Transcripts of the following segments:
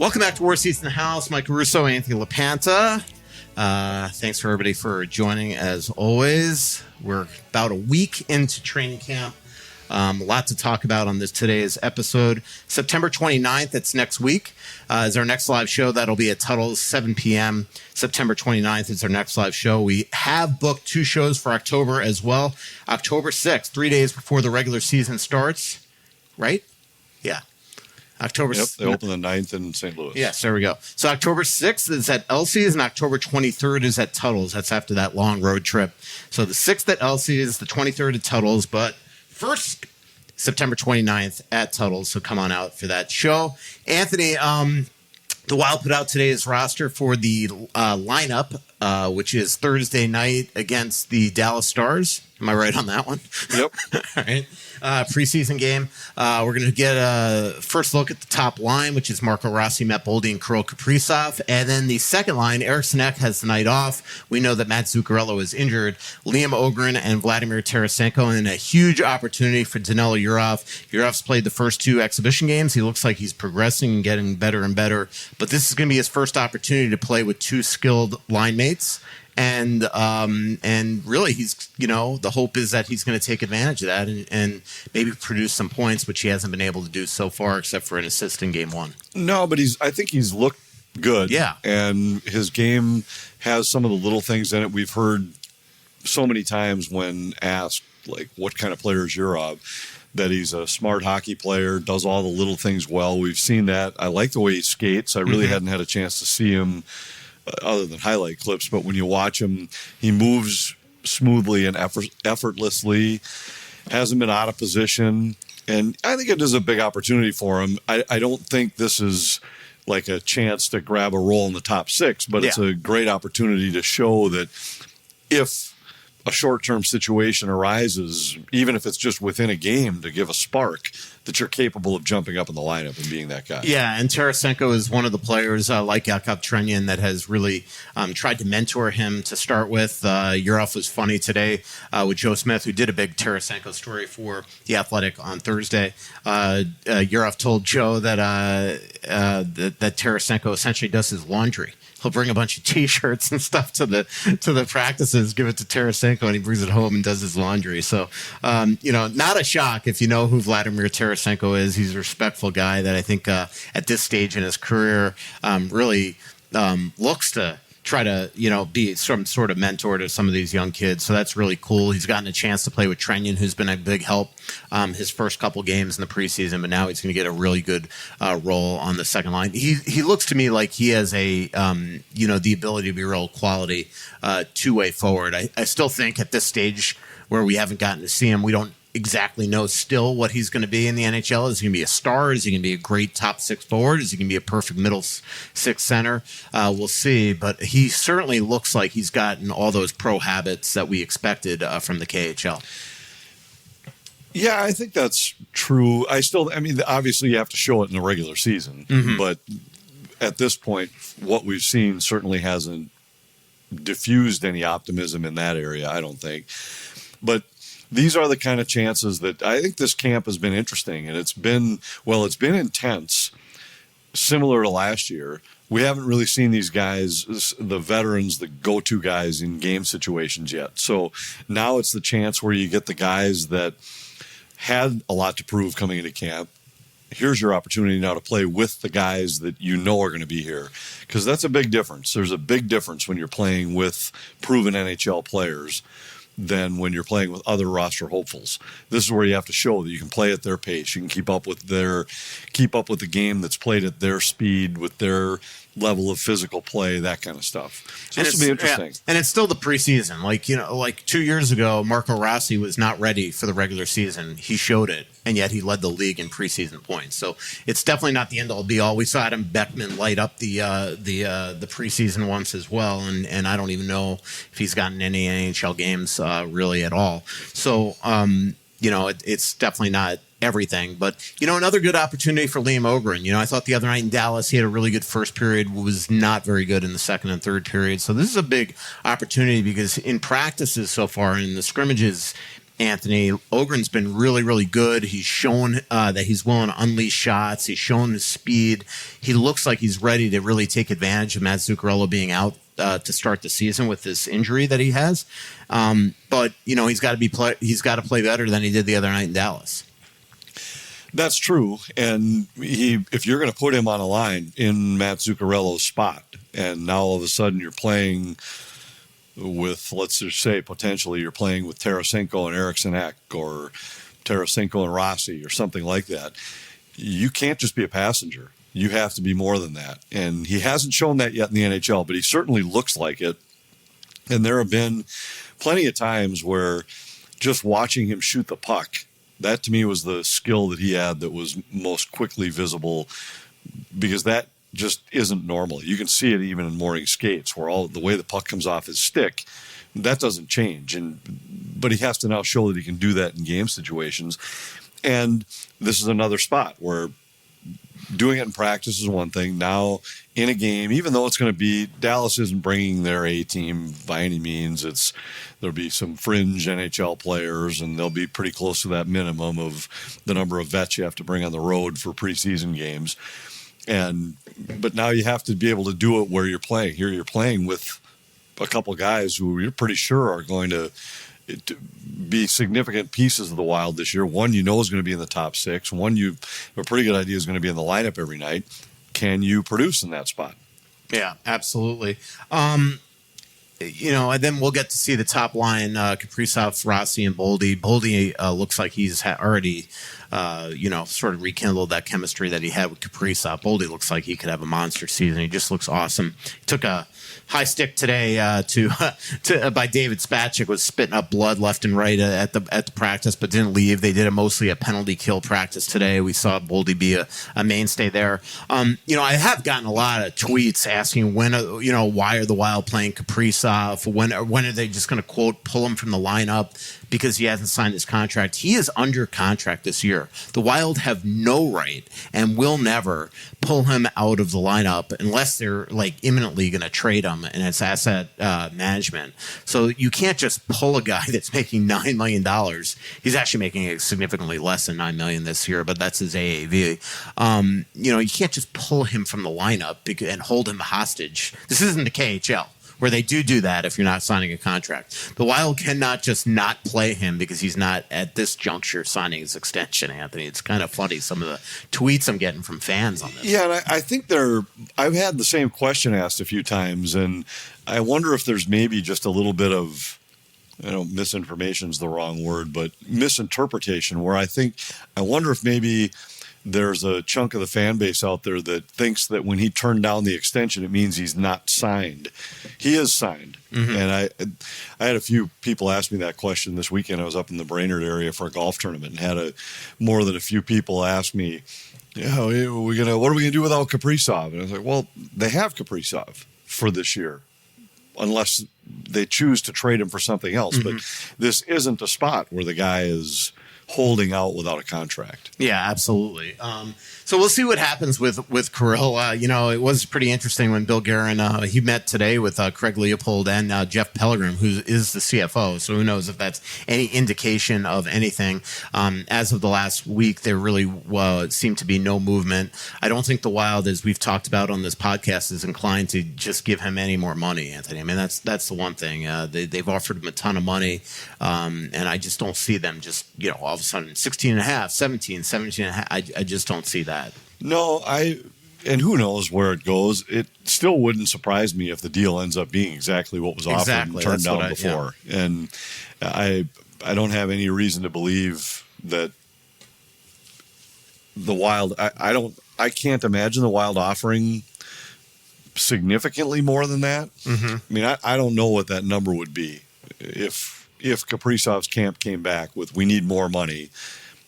Welcome back to War Season House. Mike Russo, Anthony LaPanta. Thanks for everybody for joining as always. We're about a week into training camp. A lot to talk about on today's episode. September 29th, that's next week, is our next live show. That'll be at Tuttle's, 7 p.m. September 29th is our next live show. We have booked 2 shows for October as well. October 6th, 3 days before the regular season starts, right? Yeah. October. Yep, they open the 9th in St. Louis. Yes, there we go. So October 6th is at Elsie's and October 23rd is at Tuttle's. That's after that long road trip. So the 6th at Elsie's, the 23rd at Tuttle's, but first, September 29th at Tuttle's. So come on out for that show. Anthony, the Wild put out today's roster for the lineup, which is Thursday night against the Dallas Stars. Am I right on that one? Yep. All right. Preseason game. We're going to get a first look at the top line, which is Marco Rossi, Matt Boldy, and Kirill Kaprizov. And then the second line, Eric Sinek has the night off. We know that Matt Zuccarello is injured. Liam Ohgren and Vladimir Tarasenko, and a huge opportunity for Danila Yurov. Yurov's played the first 2 exhibition games. He looks like he's progressing and getting better and better. But this is going to be his first opportunity to play with 2 skilled line mates. And really, he's, the hope is that he's going to take advantage of that and maybe produce some points, which he hasn't been able to do so far, except for an assist in game 1. No, but I think he's looked good. Yeah. And his game has some of the little things in it. We've heard so many times when asked, like, what kind of player is Yurov, that he's a smart hockey player, does all the little things well. We've seen that. I like the way he skates. I really hadn't had a chance to see him other than highlight clips, but when you watch him, he moves smoothly and effortlessly, hasn't been out of position, and I think it is a big opportunity for him. I don't think this is like a chance to grab a role in the top 6, but it's a great opportunity to show that if a short-term situation arises, even if it's just within a game, to give a spark, that you're capable of jumping up in the lineup and being that guy. Yeah, and Tarasenko is one of the players like Yakov Trenin that has really tried to mentor him to start with. Yurov was funny today with Joe Smith, who did a big Tarasenko story for The Athletic on Thursday. Yurov told Joe that Tarasenko essentially does his laundry. He'll bring a bunch of T-shirts and stuff to the practices, give it to Tarasenko, and he brings it home and does his laundry. So, not a shock if you know who Vladimir Tarasenko is. He's a respectful guy that I think at this stage in his career really looks to try to, be some sort of mentor to some of these young kids. So that's really cool. He's gotten a chance to play with Trenin, who's been a big help his first couple games in the preseason, but now he's going to get a really good role on the second line. He looks to me like he has the ability to be a real quality two-way forward. I still think at this stage where we haven't gotten to see him, we don't exactly know still what he's going to be in the NHL. Is he going to be a star? Is he going to be a great top 6 forward? Is he going to be a perfect middle 6 center? We'll see. But he certainly looks like he's gotten all those pro habits that we expected from the KHL. Yeah, I think that's true. Obviously you have to show it in the regular season. But at this point, what we've seen certainly hasn't diffused any optimism in that area, I don't think. But these are the kind of chances that I think this camp has been interesting, and it's been intense, similar to last year. We haven't really seen these guys, the veterans, the go-to guys in game situations yet. So now it's the chance where you get the guys that had a lot to prove coming into camp. Here's your opportunity now to play with the guys that you know are going to be here, because that's a big difference. There's a big difference when you're playing with proven NHL players than when you're playing with other roster hopefuls. This is where you have to show that you can play at their pace. You can keep up with the game that's played at their speed, with their level of physical play, that kind of stuff. So this will be interesting. Yeah. And it's still the preseason. Like 2 years ago, Marco Rossi was not ready for the regular season. He showed it, and yet he led the league in preseason points. So it's definitely not the end-all be-all. We saw Adam Beckman light up the preseason once as well, and I don't even know if he's gotten any NHL games really at all. So it's definitely not everything. But, another good opportunity for Liam Ohgren. I thought the other night in Dallas, he had a really good first period, was not very good in the second and third period. So this is a big opportunity because in practices so far, in the scrimmages, Anthony, Ohgren's been really, really good. He's shown that he's willing to unleash shots. He's shown his speed. He looks like he's ready to really take advantage of Matt Zuccarello being out to start the season with this injury that he has. But he's got to play better than he did the other night in Dallas. That's true. And if you're going to put him on a line in Matt Zuccarello's spot, and now all of a sudden you're playing with, let's just say, potentially you're playing with Tarasenko and Eriksson Ek, or Tarasenko and Rossi, or something like that, you can't just be a passenger. You have to be more than that. And he hasn't shown that yet in the NHL, but he certainly looks like it. And there have been plenty of times where just watching him shoot the puck, that to me was the skill that he had that was most quickly visible, because that just isn't normal. You can see it even in mooring skates, where all the way the puck comes off his stick, that doesn't change. But he has to now show that he can do that in game situations. And this is another spot where doing it in practice is one thing. Now in a game, even though it's going to be, Dallas isn't bringing their A team by any means. There'll be some fringe NHL players, and they'll be pretty close to that minimum of the number of vets you have to bring on the road for preseason games. But now you have to be able to do it where you're playing. Here you're playing with a couple guys who you're pretty sure are going to be significant pieces of the Wild this year. One is going to be in the top six. One you have a pretty good idea is going to be in the lineup every night. Can you produce in that spot? Yeah, absolutely. And then we'll get to see the top line, Kaprizov, Rossi, and Boldy. Boldy looks like he's already, sort of rekindled that chemistry that he had with Kaprizov. Boldy looks like he could have a monster season. He just looks awesome. He took a high stick today by David Spacek, was spitting up blood left and right at the practice, but didn't leave. They did mostly a penalty kill practice today. We saw Boldy be a mainstay there. I have gotten a lot of tweets asking why are the Wild playing Kaprizov? When are they just going to quote pull him from the lineup because he hasn't signed his contract? He is under contract this year. The Wild have no right and will never pull him out of the lineup unless they're like imminently going to trade him, and it's asset management. So you can't just pull a guy that's making $9 million. He's actually making significantly less than $9 million this year, but that's his AAV. You can't just pull him from the lineup and hold him hostage. This isn't the KHL, where they do that if you're not signing a contract. The Wild cannot just not play him because he's not at this juncture signing his extension, Anthony. It's kind of funny, some of the tweets I'm getting from fans on this. Yeah, and I think I've had the same question asked a few times, and I wonder if there's maybe just a little bit of, misinformation is the wrong word, but misinterpretation, where I wonder if maybe there's a chunk of the fan base out there that thinks that when he turned down the extension, it means he's not signed. He is signed. Mm-hmm. And I had a few people ask me that question this weekend. I was up in the Brainerd area for a golf tournament and had more than a few people ask me, what are we going to do without Kaprizov? And I was like, well, they have Kaprizov for this year, unless they choose to trade him for something else. Mm-hmm. But this isn't a spot where the guy is holding out without a contract. Yeah, absolutely. So we'll see what happens with Kirill. It was pretty interesting when Bill Guerin, he met today with Craig Leopold and Jeff Pellegrin, who is the CFO. So who knows if that's any indication of anything. As of the last week, there really seemed to be no movement. I don't think the Wild, as we've talked about on this podcast, is inclined to just give him any more money, Anthony. I mean, that's the one thing. They've offered him a ton of money, and I just don't see them just, all of a sudden 16 and a half, 17 and a half. I just don't see that. No, and who knows where it goes. It still wouldn't surprise me if the deal ends up being exactly what was offered and turned down before. Yeah. And I don't have any reason to believe that the Wild, I can't imagine the Wild offering significantly more than that. Mm-hmm. I mean, I don't know what that number would be if Kaprizov's camp came back with, we need more money.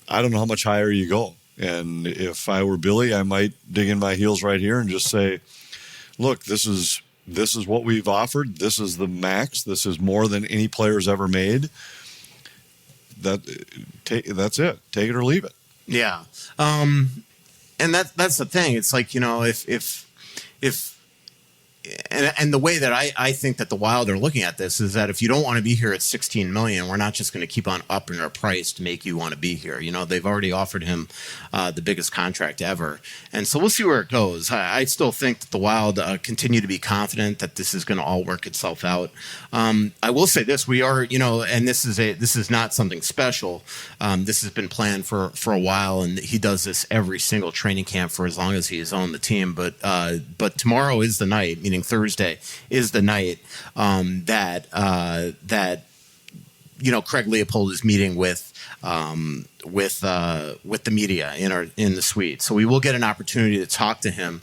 I don't know how much higher you go. And if I were Billy, I might dig in my heels right here and just say, look, this is what we've offered. This is the max. This is more than any player's ever made. That's it. Take it or leave it. Yeah. And that's the thing. It's like, if and the way that I think that the Wild are looking at this is that if you don't want to be here at $16 million, we're not just going to keep on upping our price to make you want to be here. You know, they've already offered him the biggest contract ever, and so we'll see where it goes. I still think that the Wild continue to be confident that this is going to all work itself out. I will say this: we are, and this is not something special. This has been planned for a while, and he does this every single training camp for as long as he has owned the team. But tomorrow is the night, meaning Thursday is the night that Craig Leopold is meeting with the media in the suite. So we will get an opportunity to talk to him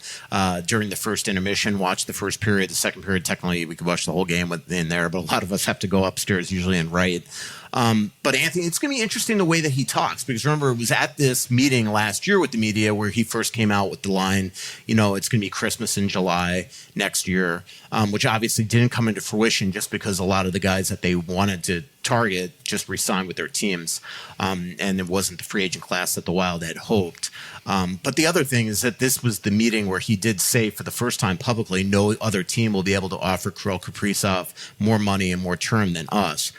during the first intermission, watch the first period, the second period. Technically, we could watch the whole game in there, but a lot of us have to go upstairs usually and write. But Anthony, it's going to be interesting the way that he talks, because remember, it was at this meeting last year with the media where he first came out with the line, it's going to be Christmas in July next year, which obviously didn't come into fruition just because a lot of the guys that they wanted to target just re-signed with their teams, and it wasn't the free agent class that the Wild had hoped. But the other thing is that this was the meeting where he did say for the first time publicly, no other team will be able to offer Kirill Kaprizov more money and more term than us,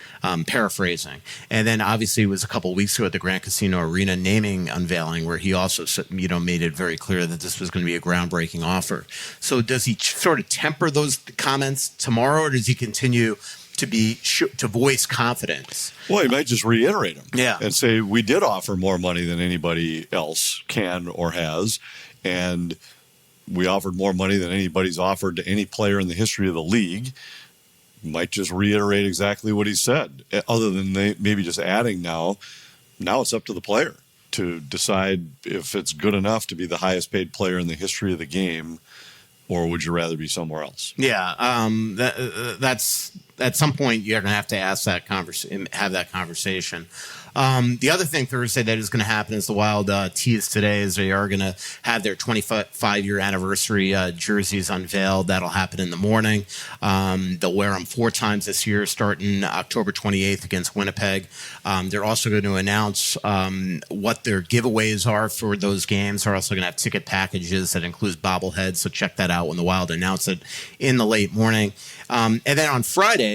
paraphrasing. And then obviously it was a couple of weeks ago at the Grand Casino Arena naming unveiling where he also made it very clear that this was going to be a groundbreaking offer. So does he sort of temper those comments tomorrow, or does he continue to voice confidence? Well, he might just reiterate them, yeah, and say we did offer more money than anybody else can or has, and we offered more money than anybody's offered to any player in the history of the league. Might just reiterate exactly what he said, other than maybe just adding now it's up to the player to decide if it's good enough to be the highest paid player in the history of the game, or would you rather be somewhere else? Yeah, that's at some point you're going to have to have that conversation. The other thing Thursday that is going to happen is the Wild teased today is they are going to have their 25-year anniversary jerseys unveiled. That'll happen in the morning. They'll wear them 4 times this year, starting October 28th against Winnipeg. They're also going to announce what their giveaways are for those games. They're also going to have ticket packages that includes bobbleheads, so check that out when the Wild announce it in the late morning. And then on Friday,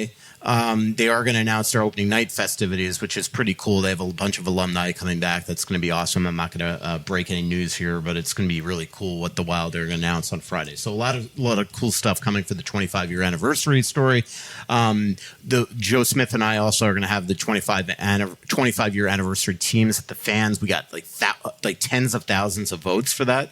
they are going to announce their opening night festivities, which is pretty cool. They have a bunch of alumni coming back. That's going to be awesome. I'm not going to break any news here, but it's going to be really cool what the Wild are going to announce on Friday. So a lot of cool stuff coming for the 25-year anniversary story. Joe Smith and I also are going to have the 25-year anniversary teams at the fans. We got like tens of thousands of votes for that.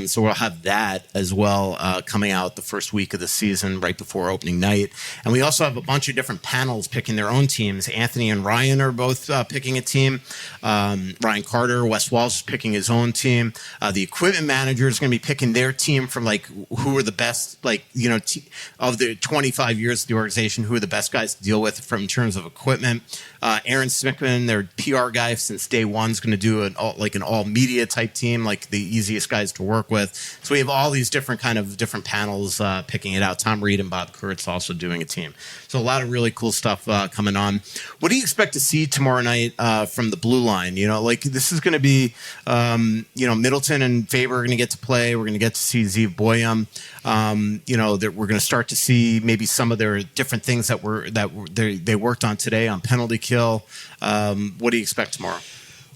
So we'll have that as well coming out the first week of the season right before opening night. And we also have a bunch of different panels picking their own teams. Anthony and Ryan are both picking a team. Ryan Carter, Wes Walsh is picking his own team. The equipment manager is going to be picking their team from who are the best, of the 25 years of the organization, who are the best guys to deal with in terms of equipment. Aaron Smickman, their PR guy since day one, is going to do an all media type team, like the easiest guys to work with. So we have all these different panels picking it out. Tom Reed and Bob Kurtz also doing a team. So a lot of really cool stuff coming on. What do you expect to see tomorrow night from the blue line? This is going to be, Middleton and Faber are going to get to play. We're going to get to see Zeev Boyum. That we're going to start to see maybe some of their different things that they worked on today on penalty kill. What do you expect tomorrow?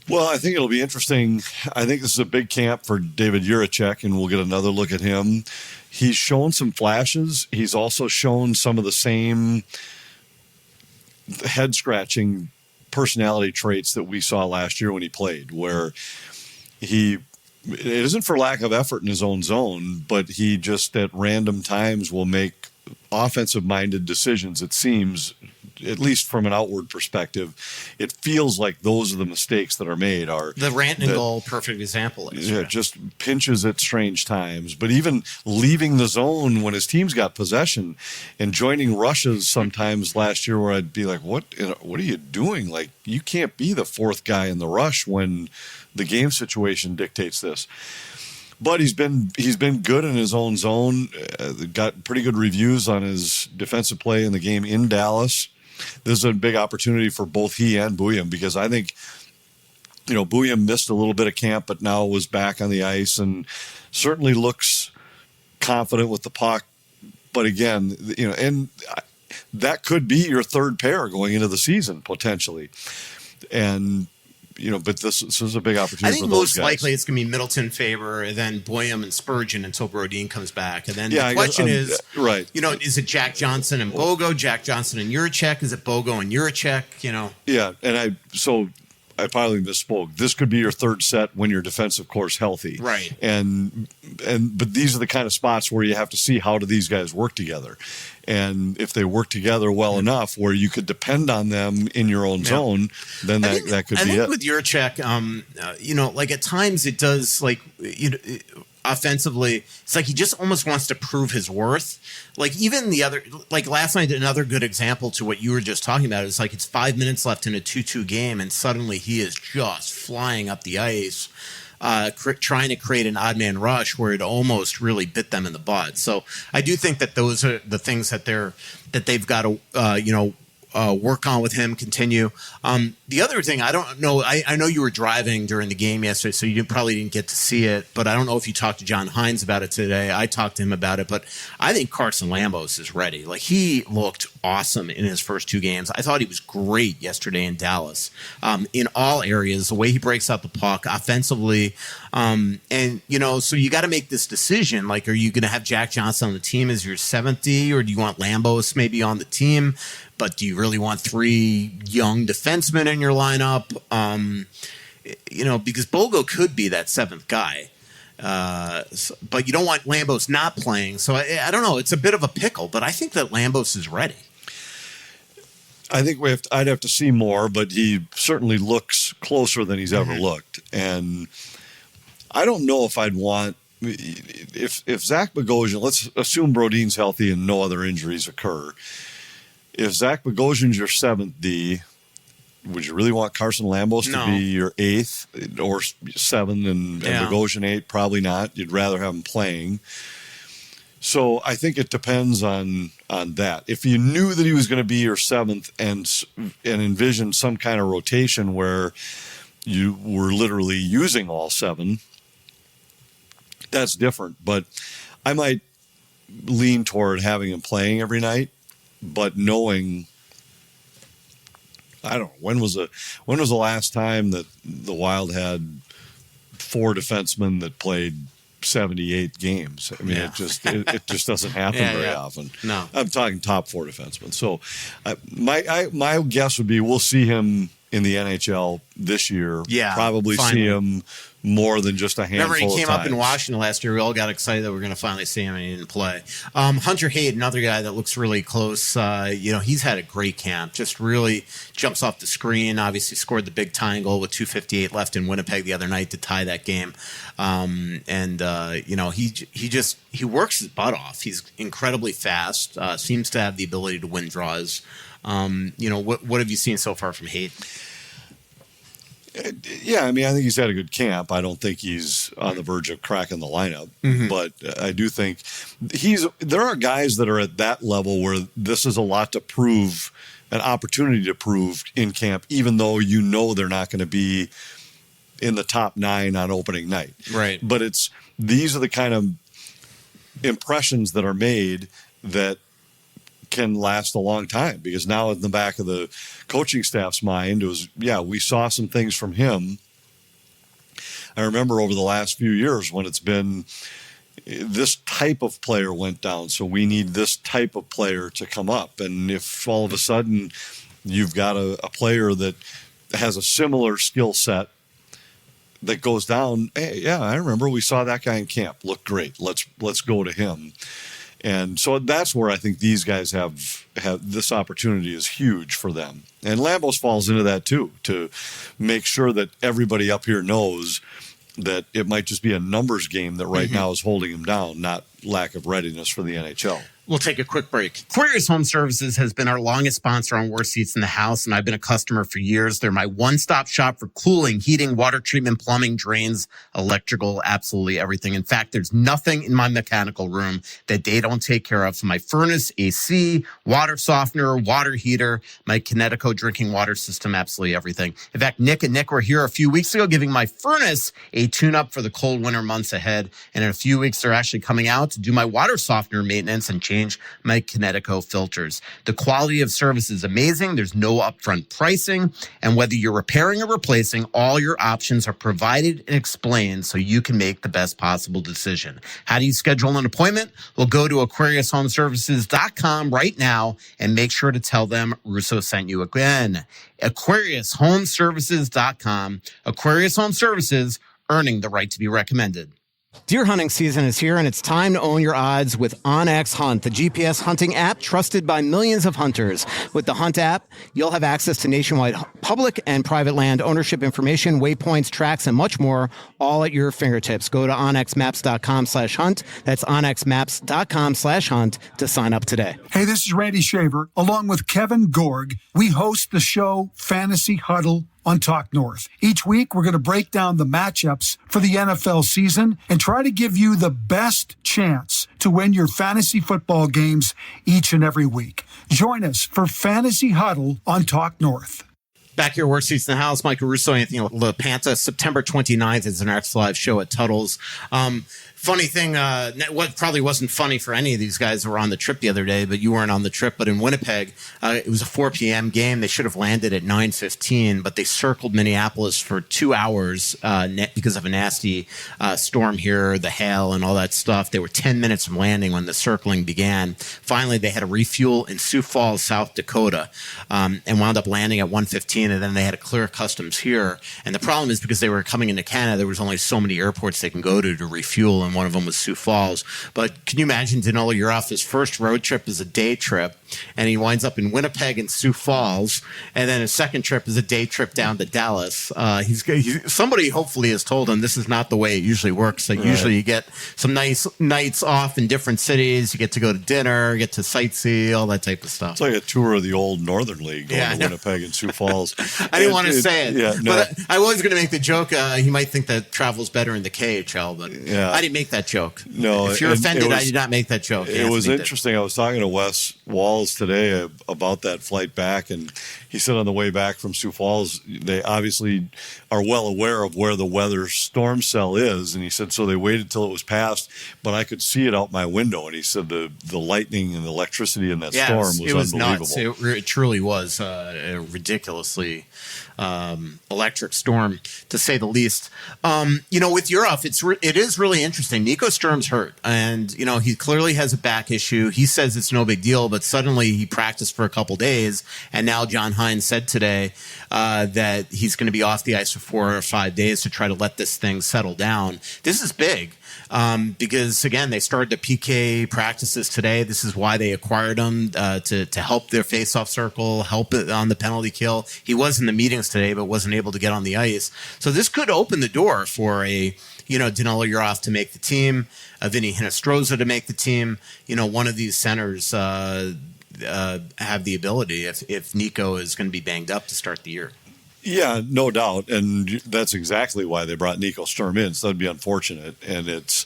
Well, I think it'll be interesting. I think this is a big camp for David Jiricek, and we'll get another look at him. He's shown some flashes. He's also shown some of the same head-scratching personality traits that we saw last year when he played, where it isn't for lack of effort in his own zone, but he just at random times will make offensive-minded decisions, it seems, at least from an outward perspective. It feels like those are the mistakes that are made. The Rantanen goal, perfect example. Just pinches at strange times. But even leaving the zone when his team's got possession and joining rushes sometimes last year where I'd be like, what are you doing? Like, you can't be the fourth guy in the rush when the game situation dictates this. But he's been good in his own zone. Got pretty good reviews on his defensive play in the game in Dallas. This is a big opportunity for both he and Bouyem, because I think, Bouyem missed a little bit of camp, but now was back on the ice and certainly looks confident with the puck. But again, and that could be your third pair going into the season potentially. And but this is a big opportunity. I think for those most guys. likely it's going to be Middleton, Faber, and then Boyum and Spurgeon until Brodin comes back. And then Yeah, the question is, right? Is it Jack Johnson and Bogo, Jack Johnson and Jiricek? Is it Bogo and Jiricek? Yeah, and I probably misspoke. This could be your third set when your defensive core's healthy, right? But these are the kind of spots where you have to see how do these guys work together, and if they work together well enough where you could depend on them in your own zone, then that could be it. I think with Jiricek, like at times it does offensively, it's like he just almost wants to prove his worth. Like even last night, another good example to what you were just talking about is like it's 5 minutes left in a 2-2 game, and suddenly he is just flying up the ice, trying to create an odd man rush where it almost really bit them in the butt. So I do think that those are the things that they've got to work on with him, continue. The other thing, I don't know, I know you were driving during the game yesterday, so you probably didn't get to see it, but I don't know if you talked to John Hines about it today. I talked to him about it, but I think Carson Lambos is ready. Like, he looked awesome in his first 2 games. I thought he was great yesterday in Dallas, in all areas, the way he breaks out the puck offensively. So you got to make this decision. Like, are you going to have Jack Johnson on the team as your 7th D, or do you want Lambos maybe on the team? But do you really want 3 young defensemen in your lineup? Because Bogo could be that 7th guy. But you don't want Lambos not playing. So I don't know. It's a bit of a pickle, but I think that Lambos is ready. I think I'd have to see more, but he certainly looks closer than he's ever looked. And I don't know if I'd want, if Zach Bogosian, let's assume Brodin's healthy and no other injuries occur. If Zach Bogosian's your 7th D, would you really want Carson Lambos to be your 8th or 7 and Bogosian 8? Probably not. You'd rather have him playing. So I think it depends on that. If you knew that he was going to be your 7th and envisioned some kind of rotation where you were literally using all 7, that's different. But I might lean toward having him playing every night. But knowing, I don't know, when was the last time that the Wild had 4 defensemen that played 78 games? I mean, it just doesn't happen very often. No, I'm talking top 4 defensemen. So my guess would be we'll see him in the NHL this year. Yeah, probably finally. See him more than just a handful of times. Remember, he came up in Washington last year. We all got excited that we are going to finally see him, and he didn't play. Hunter Haight, another guy that looks really close. He's had a great camp. Just really jumps off the screen. Obviously scored the big tying goal with 2:58 left in Winnipeg the other night to tie that game. He works his butt off. He's incredibly fast. Seems to have the ability to win draws. What have you seen so far from Haight? Yeah, I mean, I think he's had a good camp. I don't think he's on the verge of cracking the lineup, but I do think there are guys that are at that level where this is a lot to prove, an opportunity to prove in camp, even though they're not going to be in the top 9 on opening night. Right. But these are the kind of impressions that are made that can last a long time, because now in the back of the coaching staff's mind, it was, we saw some things from him. I remember over the last few years when it's been this type of player went down, so we need this type of player to come up. And if all of a sudden you've got a player that has a similar skill set that goes down, hey, I remember we saw that guy in camp, looked great. Let's go to him. And so that's where I think these guys have this opportunity is huge for them. And Lambos falls into that too, to make sure that everybody up here knows that it might just be a numbers game that right now is holding him down, not lack of readiness for the NHL. We'll take a quick break. Queries Home Services has been our longest sponsor on Worst Seats in the House, and I've been a customer for years. They're my one-stop shop for cooling, heating, water treatment, plumbing, drains, electrical, absolutely everything. In fact, there's nothing in my mechanical room that they don't take care of. From my furnace, AC, water softener, water heater, my Kinetico drinking water system, absolutely everything. In fact, Nick and Nick were here a few weeks ago giving my furnace a tune-up for the cold winter months ahead. And in a few weeks, they're actually coming out to do my water softener maintenance and change change my Kinetico filters. The quality of service is amazing. There's no upfront pricing. And whether you're repairing or replacing, all your options are provided and explained so you can make the best possible decision. How do you schedule an appointment? Well, go to AquariusHomeservices.com right now and make sure to tell them Russo sent you. Again, AquariusHomeservices.com. Aquarius Home Services, earning the right to be recommended. Deer hunting season is here, and it's time to own your odds with OnX Hunt, the GPS hunting app trusted by millions of hunters. With the Hunt app, you'll have access to nationwide public and private land ownership information, waypoints, tracks, and much more, all at your fingertips. Go to onxmaps.com/hunt. That's onxmaps.com/hunt to sign up today. Hey, this is Randy Shaver. Along with Kevin Gorg, we host the show Fantasy Huddle on Talk North. Each week, we're going to break down the matchups for the NFL season and try to give you the best chance to win your fantasy football games each and every week. Join us for Fantasy Huddle on Talk North. Back here, worst seats in the house. Michael Russo, Anthony LaPanta. September 29th is the next live show at Tuttle's. Funny thing, what probably wasn't funny for any of these guys who were on the trip the other day, but you weren't on the trip. But in Winnipeg, it was a 4 p.m. game. They should have landed at 9:15, but they circled Minneapolis for 2 hours because of a nasty storm here, the hail and all that stuff. They were 10 minutes from landing when the circling began. Finally, they had to refuel in Sioux Falls, South Dakota, and wound up landing at 1:15, and then they had to clear customs here. And the problem is because they were coming into Canada, there was only so many airports they can go to refuel, and one of them was Sioux Falls. But can you imagine Danila Yurov, his first road trip is a day trip, and he winds up in Winnipeg and Sioux Falls, and then his second trip is a day trip down to Dallas. Somebody hopefully has told him this is not the way it usually works. That usually you get some nice nights off in different cities, you get to go to dinner, get to sightsee, all that type of stuff. It's like a tour of the old Northern League going to Winnipeg and Sioux Falls. I didn't want to say it, no. but I was going to make the joke. He might think that travel's better in the KHL, but I didn't make that joke. No, if you're offended, I did not make that joke. It was interesting. I was talking to Wes Walls today about that flight back, and he said on the way back from Sioux Falls, they obviously are well aware of where the weather storm cell is, and he said so they waited till it was past, but I could see it out my window, and he said the lightning and the electricity in that storm was unbelievable. Nuts. It truly was a ridiculously electric storm, to say the least. With Yurov, it is really interesting. Nico Sturm's hurt, and he clearly has a back issue. He says it's no big deal, but suddenly he practiced for a couple days, and now John Hines said today that he's going to be off the ice for 4 or 5 days to try to let this thing settle down. This is big. Because again, they started the PK practices today. This is why they acquired him to help their face-off circle, help it on the penalty kill. He was in the meetings today, but wasn't able to get on the ice. So this could open the door for Danila Yurov to make the team, Vinny Hinostroza to make the team. One of these centers have the ability if Nico is going to be banged up to start the year. Yeah, no doubt, and that's exactly why they brought Nico Sturm in. So that'd be unfortunate, and it's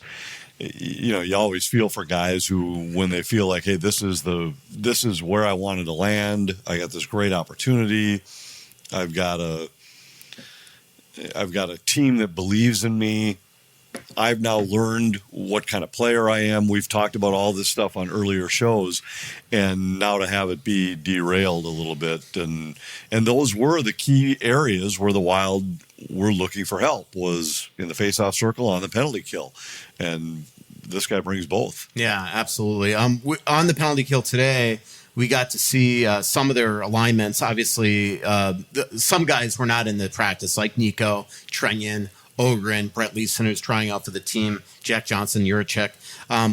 you always feel for guys who, when they feel like, hey, this is where I wanted to land. I got this great opportunity. I've got a team that believes in me. I've now learned what kind of player I am. We've talked about all this stuff on earlier shows, and now to have it be derailed a little bit. And those were the key areas where the Wild were looking for help, was in the faceoff circle, on the penalty kill. And this guy brings both. Yeah, absolutely. On the penalty kill today, we got to see some of their alignments. Obviously, some guys were not in the practice, like Nico, Trenyan, Ohgren, Brett Leeson, who's trying out for the team, Jack Johnson, Jiricek.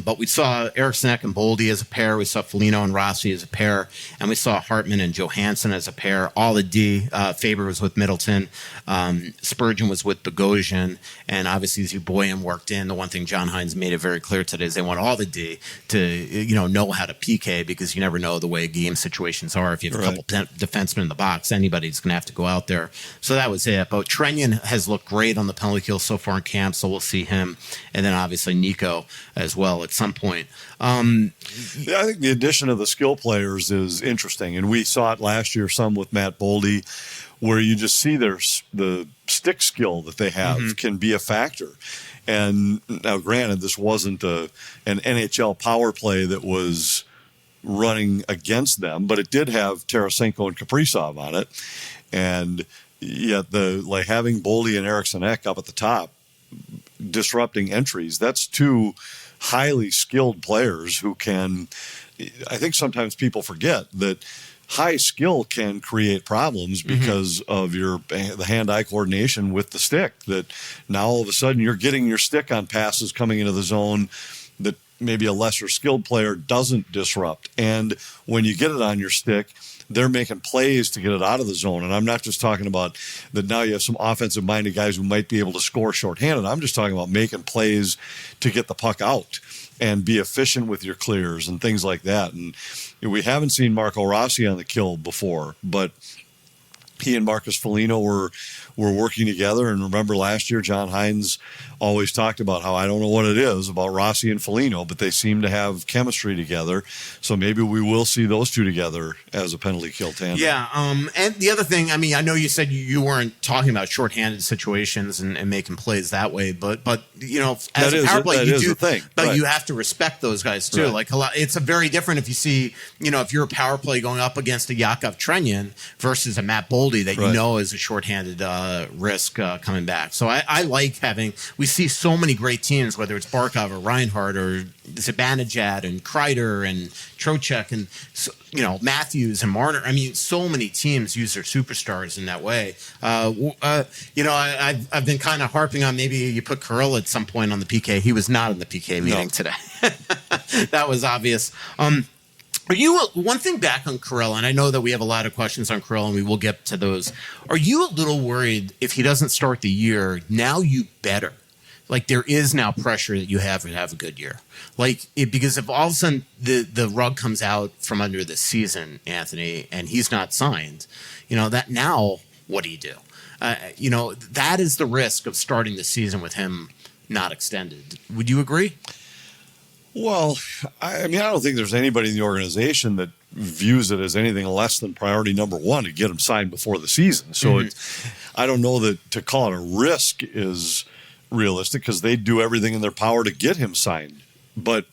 But we saw Eriksson and Boldy as a pair. We saw Foligno and Rossi as a pair. And we saw Hartman and Johansson as a pair. All the D. Faber was with Middleton. Spurgeon was with Bogosian. And obviously, Zuboyan worked in. The one thing John Hines made it very clear today is they want all the D to know how to PK, because you never know the way game situations are. If you have a couple defensemen in the box, anybody's going to have to go out there. So that was it. But Trenyan has looked great on the penalty kill so far in camp, so we'll see him. And then obviously Nico as well at some point. I think the addition of the skill players is interesting, and we saw it last year some with Matt Boldy, where you just see the stick skill that they have can be a factor. And now, granted, this wasn't an NHL power play that was running against them, but it did have Tarasenko and Kaprizov on it. And yet having Boldy and Eriksson Ek up at the top, disrupting entries, that's two highly skilled players who can, I think sometimes people forget that high skill can create problems because of the hand-eye coordination with the stick, that now all of a sudden you're getting your stick on passes coming into the zone that maybe a lesser skilled player doesn't disrupt. And when you get it on your stick, they're making plays to get it out of the zone. And I'm not just talking about that now you have some offensive-minded guys who might be able to score shorthanded. I'm just talking about making plays to get the puck out and be efficient with your clears and things like that. And we haven't seen Marco Rossi on the kill before, but he and Marcus Foligno were working together. And remember last year, John Hines always talked about how I don't know what it is about Rossi and Foligno, but they seem to have chemistry together. So maybe we will see those two together as a penalty kill tandem. Yeah. And the other thing, I mean, I know you said you weren't talking about shorthanded situations and making plays that way, but you know, as a power play, you do, thing. But right. you have to respect those guys too. Right. Like it's a very different if you see, you know, if you're a power play going up against a Yakov Trenyan versus a Matt Boldy that you know is a shorthanded risk coming back. So I like having. We see so many great teams, whether it's Barkov or Reinhardt or Zibanejad and Kreider and Trocheck and Matthews and Marner. I mean, so many teams use their superstars in that way. You know, I've been kind of harping on maybe you put Kirill at some point on the PK. He was not in the PK meeting today. That was obvious. Are you one thing back on Kirill, and I know that we have a lot of questions on Kirill, and we will get to those. Are you a little worried if he doesn't start the year? Now you better. Like there is now pressure that you have to have a good year. Because if all of a sudden the rug comes out from under this season, Anthony, and he's not signed, you know, that now what do you do? You know, that is the risk of starting the season with him not extended. Would you agree? Well, I mean, I don't think there's anybody in the organization that views it as anything less than priority number one to get him signed before the season. So I don't know that to call it a risk is realistic because they do everything in their power to get him signed. But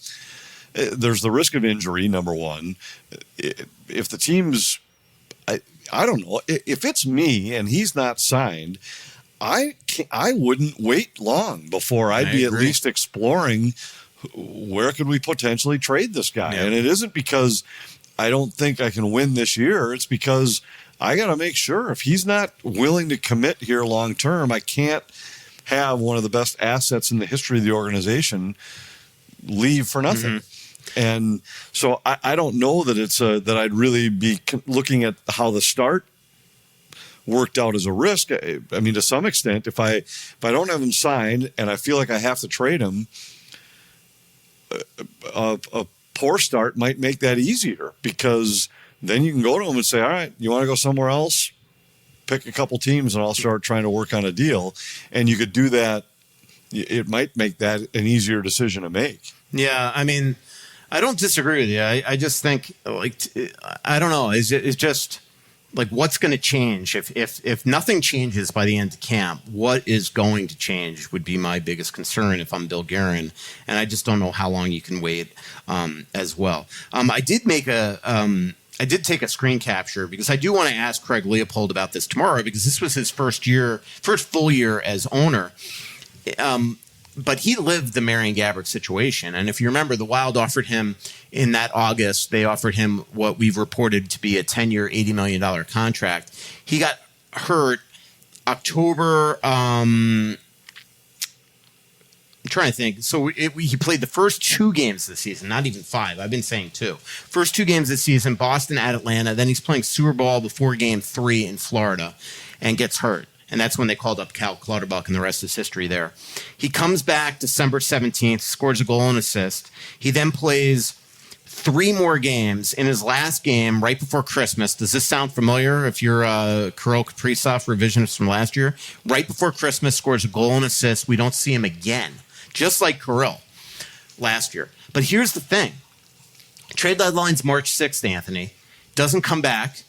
there's the risk of injury, number one. If the team's, I don't know, if it's me and he's not signed, I wouldn't wait long before I'd be at least exploring where could we potentially trade this guy. And it isn't because I don't think I can win this year. It's because I got to make sure if he's not willing to commit here long term, I can't have one of the best assets in the history of the organization leave for nothing. And so I don't know that it's that I'd really be looking at how the start worked out as a risk. I mean, to some extent, if I don't have him signed and I feel like I have to trade him, a poor start might make that easier because then you can go to him and say, all right, you want to go somewhere else? Pick a couple teams and I'll start trying to work on a deal. And you could do that. It might make that an easier decision to make. Yeah. I mean, I don't disagree with you. I just think I don't know. It's just like, what's going to change if nothing changes by the end of camp? What is going to change would be my biggest concern if I'm Bill Guerin, and I just don't know how long you can wait as well. I did take a screen capture because I do want to ask Craig Leopold about this tomorrow because this was his first full year as owner. But he lived the Marian Gaborik situation. And if you remember, the Wild offered him in that August, they offered him what we've reported to be a 10-year, $80 million contract. He got hurt October. I'm trying to think. So he played the first 2 games of the season, not even 5. I've been saying 2. First 2 games of the season, Boston at Atlanta. Then he's playing Super Bowl before game 3 in Florida and gets hurt. And that's when they called up Cal Clutterbuck, and the rest is history there. He comes back December 17th, scores a goal and assist. He then plays 3 more games. In his last game, right before Christmas, does this sound familiar if you're Kirill Kaprizov revisionist from last year? Right before Christmas, scores a goal and assist. We don't see him again, just like Kirill last year. But here's the thing. Trade deadline's March 6th, Anthony. Doesn't come back.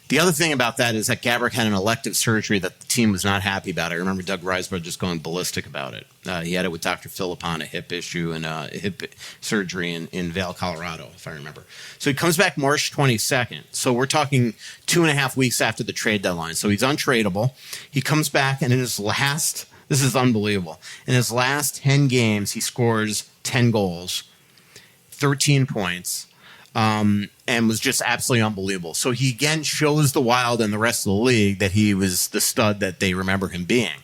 The other thing about that is that Gabrick had an elective surgery that the team was not happy about. I remember Doug Riseborough just going ballistic about it. He had it with Dr. Philip on a hip issue and a hip surgery in Vail, Colorado, if I remember. So he comes back March 22nd. So we're talking 2.5 weeks after the trade deadline. So he's untradeable. He comes back, and in his last, this is unbelievable, in his last 10 games, he scores 10 goals, 13 points. And was just absolutely unbelievable. So he again shows the Wild and the rest of the league that he was the stud that they remember him being.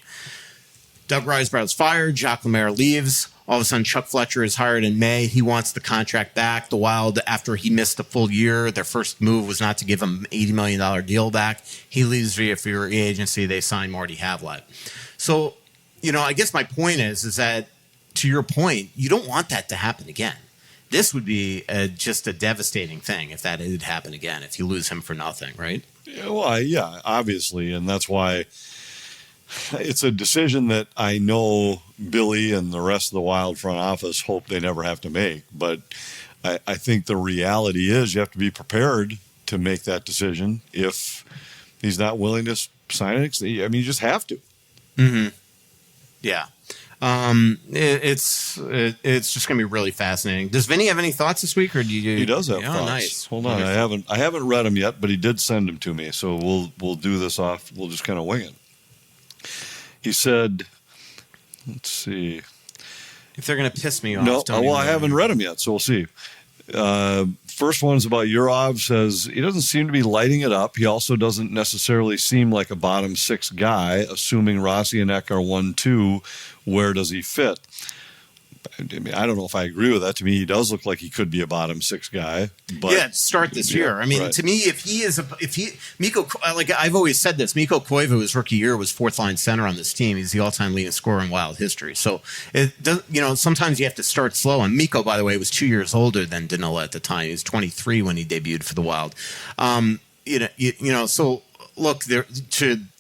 Doug Riseborough's fired. Jacques Lemaire leaves. All of a sudden, Chuck Fletcher is hired in May. He wants the contract back. The Wild, after he missed a full year, their first move was not to give him an $80 million deal back. He leaves via free agency. They sign Marty Havlat. So, I guess my point is that, to your point, you don't want that to happen again. This would be just a devastating thing if that had happened again, if you lose him for nothing, right? Yeah, obviously. And that's why it's a decision that I know Billy and the rest of the Wild front office hope they never have to make. But I think the reality is you have to be prepared to make that decision if he's not willing to sign it. I mean, you just have to. Mm-hmm. Yeah. It's just going to be really fascinating. Does Vinny have any thoughts this week, or do you? He does have thoughts. Nice. Hold on, I haven't read them yet, but he did send them to me, so we'll do this off. We'll just kind of wing it. He said, "Let's see if they're going to piss me off." No, I haven't read them yet, so we'll see. First one's about Yurov. Says he doesn't seem to be lighting it up. He also doesn't necessarily seem like a bottom six guy. Assuming Rossi and Eck are 1-2, where does he fit? I mean, I don't know if I agree with that. To me, he does look like he could be a bottom six guy. But yeah, start this year. I mean, to me, if Mikko, like I've always said this, Mikko Koivu, his rookie year, was fourth line center on this team. He's the all-time leading scorer in Wild history. So it does, sometimes you have to start slow. And Mikko, by the way, was 2 years older than Danila at the time. He was 23 when he debuted for the Wild. So look there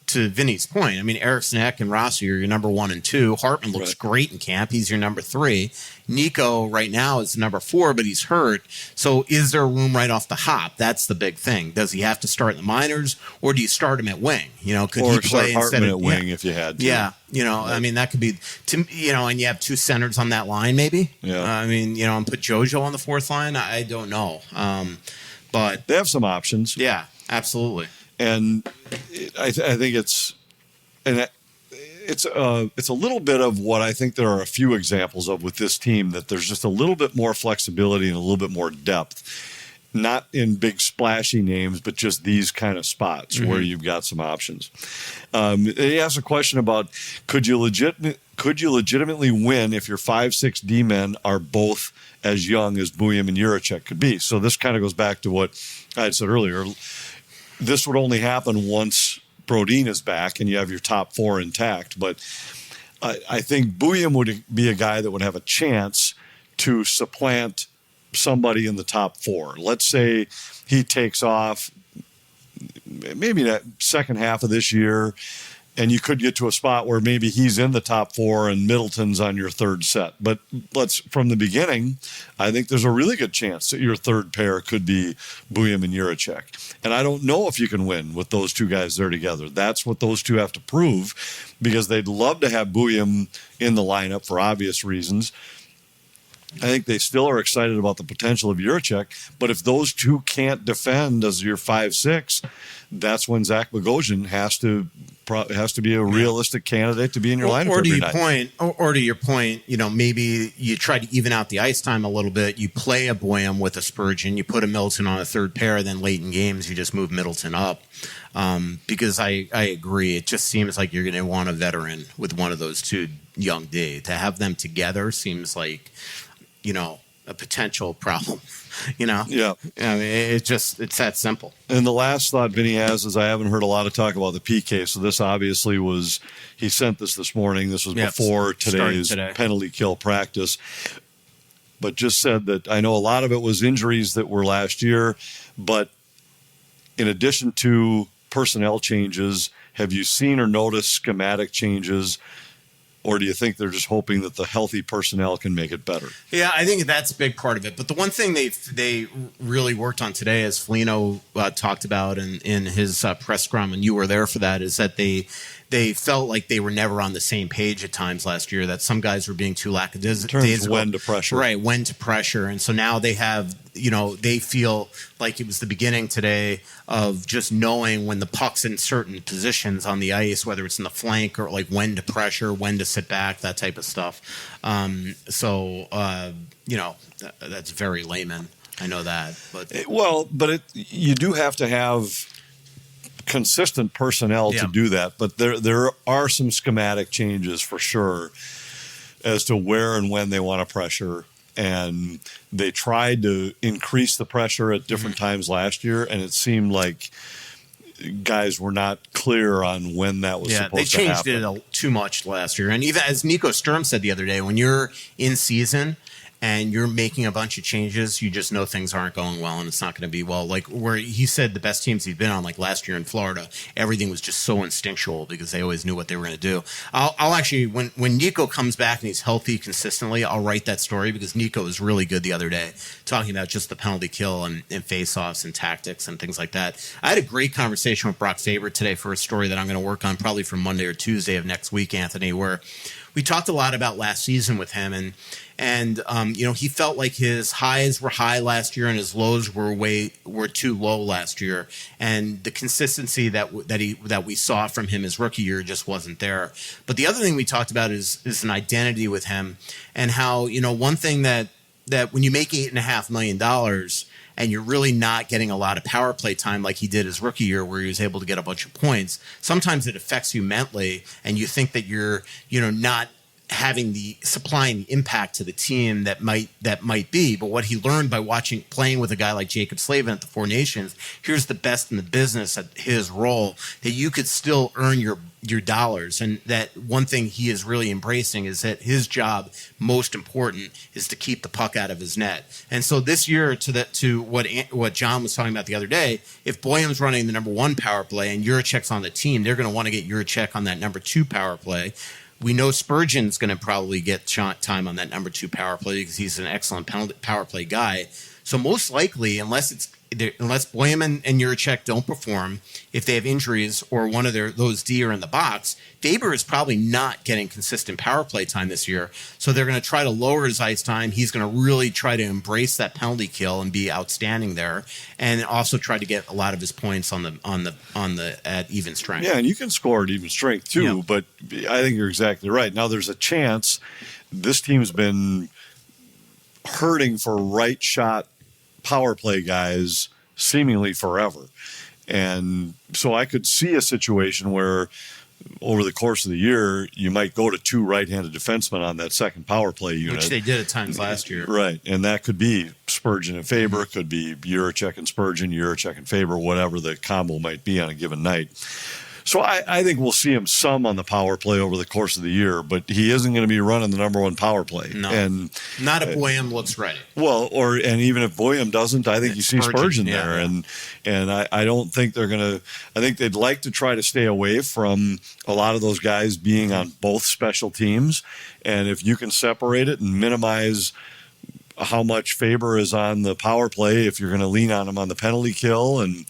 to Vinny's point, I mean, Eriksson, Ek, and Rossi are your number 1 and 2. Hartman looks great in camp. He's your number 3. Nico right now is number 4, but he's hurt. So is there room right off the hop? That's the big thing. Does he have to start in the minors, or do you start him at wing? Could he play instead of wing if you had to? Yeah, I mean, that could be, and you have 2 centers on that line, maybe. Yeah. And put JoJo on the fourth line. I don't know, but they have some options. Yeah, absolutely. And I think it's a little bit of what I think there are a few examples of with this team, that there's just a little bit more flexibility and a little bit more depth, not in big splashy names, but just these kind of spots where you've got some options. He asked a question about could you legitimately win if your 5-6 D-men are both as young as Buium and Jiricek could be? So this kind of goes back to what I had said earlier. This would only happen once Brodin is back and you have your top 4 intact. But I think Buium would be a guy that would have a chance to supplant somebody in the top 4. Let's say he takes off maybe that second half of this year, and you could get to a spot where maybe he's in the top 4 and Middleton's on your third set. But from the beginning, I think there's a really good chance that your third pair could be Buium and Jiricek. And I don't know if you can win with those two guys there together. That's what those two have to prove, because they'd love to have Buium in the lineup for obvious reasons. I think they still are excited about the potential of Jiricek, but if those two can't defend as your 5-6, that's when Zach Bogosian has to be a realistic candidate to be in your lineup every night. Or to your point, maybe you try to even out the ice time a little bit. You play a Buium with a Spurgeon, you put a Middleton on a third pair, then late in games you just move Middleton up. Because I agree, it just seems like you're going to want a veteran with one of those two young D. To have them together seems like, a potential problem, Yeah. I mean, it's that simple. And the last thought Vinny has is I haven't heard a lot of talk about the PK. So this obviously he sent this morning. This was before today's penalty kill practice. But just said that I know a lot of it was injuries that were last year. But in addition to personnel changes, have you seen or noticed schematic changes Or do you think they're just hoping that the healthy personnel can make it better? Yeah, I think that's a big part of it. But the one thing they really worked on today, as Foligno talked about in his press scrum, and you were there for that, is that they felt like they were never on the same page at times last year, that some guys were being too lackadaisical. When to pressure. Right, when to pressure. And so now they have, they feel like it was the beginning today of just knowing when the puck's in certain positions on the ice, whether it's in the flank or like when to pressure, when to sit back, that type of stuff. That's very layman. I know that. But you do have to have consistent personnel to do that, but there are some schematic changes for sure as to where and when they want to pressure, and they tried to increase the pressure at different times last year, and it seemed like guys were not clear on when that was supposed to happen. They changed it too much last year, and even as Nico Sturm said the other day, when you're in season and you're making a bunch of changes, you just know things aren't going well and it's not going to be well. Like where he said the best teams he'd been on, like last year in Florida, everything was just so instinctual because they always knew what they were going to do. I'll actually, when Nico comes back and he's healthy consistently, I'll write that story because Nico was really good the other day talking about just the penalty kill and face-offs and tactics and things like that. I had a great conversation with Brock Faber today for a story that I'm going to work on probably for Monday or Tuesday of next week, Anthony, where we talked a lot about last season with him, and he felt like his highs were high last year and his lows were too low last year, and the consistency that we saw from him his rookie year just wasn't there. But the other thing we talked about is an identity with him, and how one thing that when you make $8.5 million and you're really not getting a lot of power play time like he did his rookie year where he was able to get a bunch of points, sometimes it affects you mentally and you think that you're, not having supplying the impact to the team that might be. But what he learned by playing with a guy like Jacob Slavin at the Four Nations, here's the best in the business at his role, that you could still earn your dollars. And that one thing he is really embracing is that his job, most important, is to keep the puck out of his net. And so this year, to what John was talking about the other day, if Boyum's running the number 1 power play and Jiricek's on the team, they're going to want to get Jiricek on that number 2 power play. We know Spurgeon's going to probably get time on that number 2 power play because he's an excellent power play guy. So most likely, unless Boyum and Jiricek don't perform, if they have injuries or one of those D are in the box, Faber is probably not getting consistent power play time this year. So they're going to try to lower his ice time. He's going to really try to embrace that penalty kill and be outstanding there, and also try to get a lot of his points on the at even strength. Yeah, and you can score at even strength too. Yeah. But I think you're exactly right. Now there's a chance this team's been hurting for right shot power play guys seemingly forever. And so I could see a situation where over the course of the year, you might go to 2 right-handed defensemen on that second power play unit. Which they did at times last year. Right. And that could be Spurgeon and Faber, could be Jiricek and Spurgeon, Jiricek and Faber, whatever the combo might be on a given night. So I think we'll see him some on the power play over the course of the year, but he isn't going to be running the number 1 power play. No, and not if Boyum looks ready. Well, and even if Boyum doesn't, I think you see Spurgeon there, yeah. And I don't think they're going to. I think they'd like to try to stay away from a lot of those guys being on both special teams, and if you can separate it and minimize how much Faber is on the power play, if you're going to lean on him on the penalty kill. And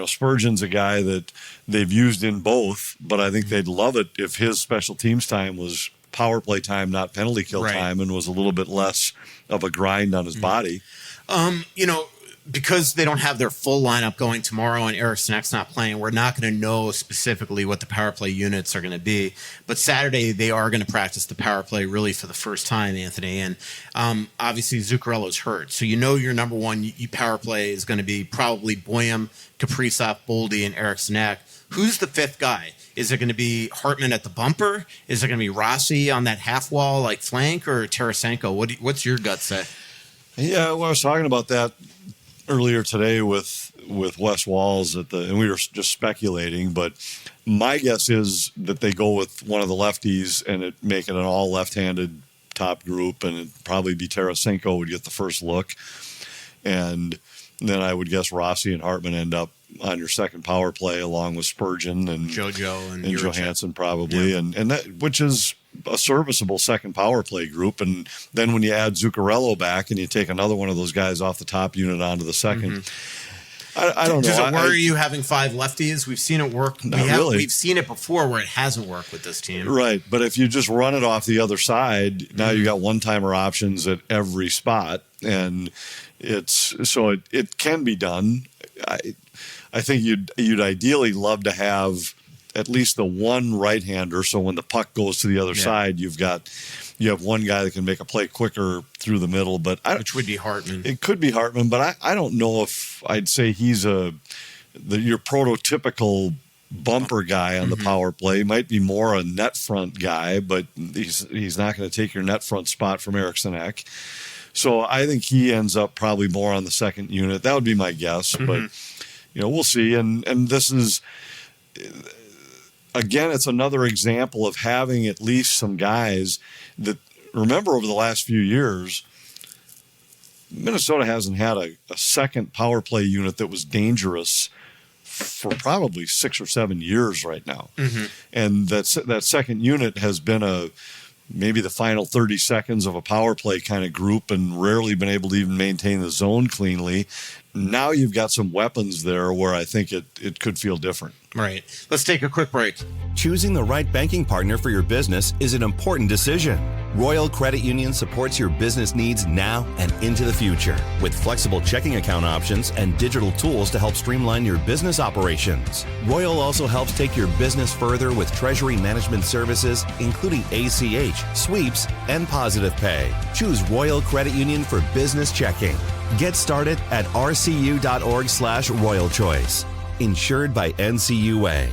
Spurgeon's a guy that they've used in both, but I think they'd love it if his special teams time was power play time, not penalty kill time, and was a little bit less of a grind on his body. Because they don't have their full lineup going tomorrow and Eric Snek's not playing, we're not going to know specifically what the power play units are going to be. But Saturday, they are going to practice the power play really for the first time, Anthony. And obviously, Zuccarello's hurt. So your number 1 power play is going to be probably Boyum, Kaprizov, Boldy, and Eric Snek. Who's the 5th guy? Is it going to be Hartman at the bumper? Is it going to be Rossi on that half wall like flank, or Tarasenko? What's your gut say? Yeah, well, I was talking about that earlier today with Wes Walls and we were just speculating, but my guess is that they go with one of the lefties and make it an all left-handed top group, and it'd probably be Tarasenko would get the first look, and then I would guess Rossi and Hartman end up on your second power play along with Spurgeon and JoJo and Johansson probably, yeah. and that, which is a serviceable second power play group. And then when you add Zuccarello back and you take another one of those guys off the top unit onto the second, I don't know. Does it worry you having 5 lefties? We've seen it work. Really. We've seen it before where it hasn't worked with this team. Right. But if you just run it off the other side, now you got one-timer options at every spot. And it can be done. I think you'd ideally love to have at least the one right-hander, so when the puck goes to the other side, you have one guy that can make a play quicker through the middle. But which would be Hartman. It could be Hartman, but I don't know if I'd say he's your prototypical bumper guy on the power play. He might be more a net front guy, but he's not going to take your net front spot from Eriksson Ek. So I think he ends up probably more on the second unit. That would be my guess, but we'll see. And this is, again, it's another example of having at least some guys that, remember, over the last few years, Minnesota hasn't had a second power play unit that was dangerous for probably 6 or 7 years right now. And that second unit has been maybe the final 30 seconds of a power play kind of group and rarely been able to even maintain the zone cleanly. Now you've got some weapons there where I think it could feel different. Right. Let's take a quick break. Choosing the right banking partner for your business is an important decision. Royal Credit Union supports your business needs now and into the future with flexible checking account options and digital tools to help streamline your business operations. Royal also helps take your business further with treasury management services, including ACH, sweeps, and positive pay. Choose Royal Credit Union for business checking. Get started at rcu.org/Royal Choice. Insured by NCUA.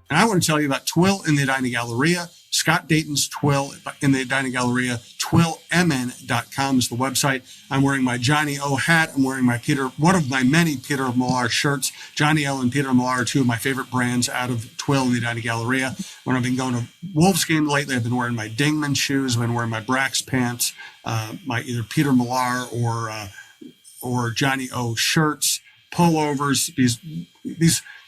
And I want to tell you about Twill in the Edina Galleria. Scott Dayton's Twill in the Edina Galleria. TwillMN.com is the website. I'm wearing my Johnny O hat. I'm wearing one of my many Peter Millar shirts. Johnny L and Peter Millar are two of my favorite brands out of Twill in the Edina Galleria. When I've been going to Wolves games lately, I've been wearing my Dingman shoes. I've been wearing my Brax pants, my either Peter Millar or Johnny O shirts, pullovers.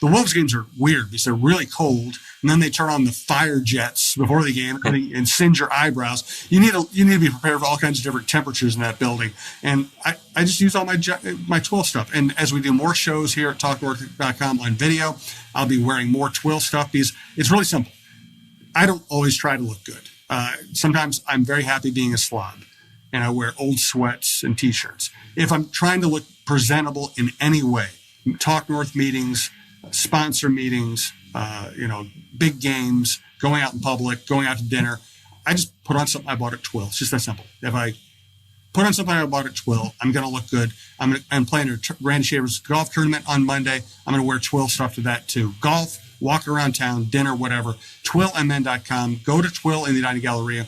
The Wolves games are weird because they're really cold, and then they turn on the fire jets before the game and singe your eyebrows. You need to be prepared for all kinds of different temperatures in that building. And I just use all my Twill stuff. And as we do more shows here at TalkNorth.com on video, I'll be wearing more Twill stuff because it's really simple. I don't always try to look good. Sometimes I'm very happy being a slob, and I wear old sweats and T-shirts. If I'm trying to look presentable in any way, Talk North meetings, sponsor meetings, big games, going out in public, going out to dinner, I just put on something I bought at Twill. It's just that simple. If I put on something I bought at Twill, I'm going to look good. I'm playing a Randy Shaver's golf tournament on Monday. I'm going to wear Twill stuff to that too. Golf, walk around town, dinner, whatever. TwillMN.com. Go to Twill in the Edina Galleria.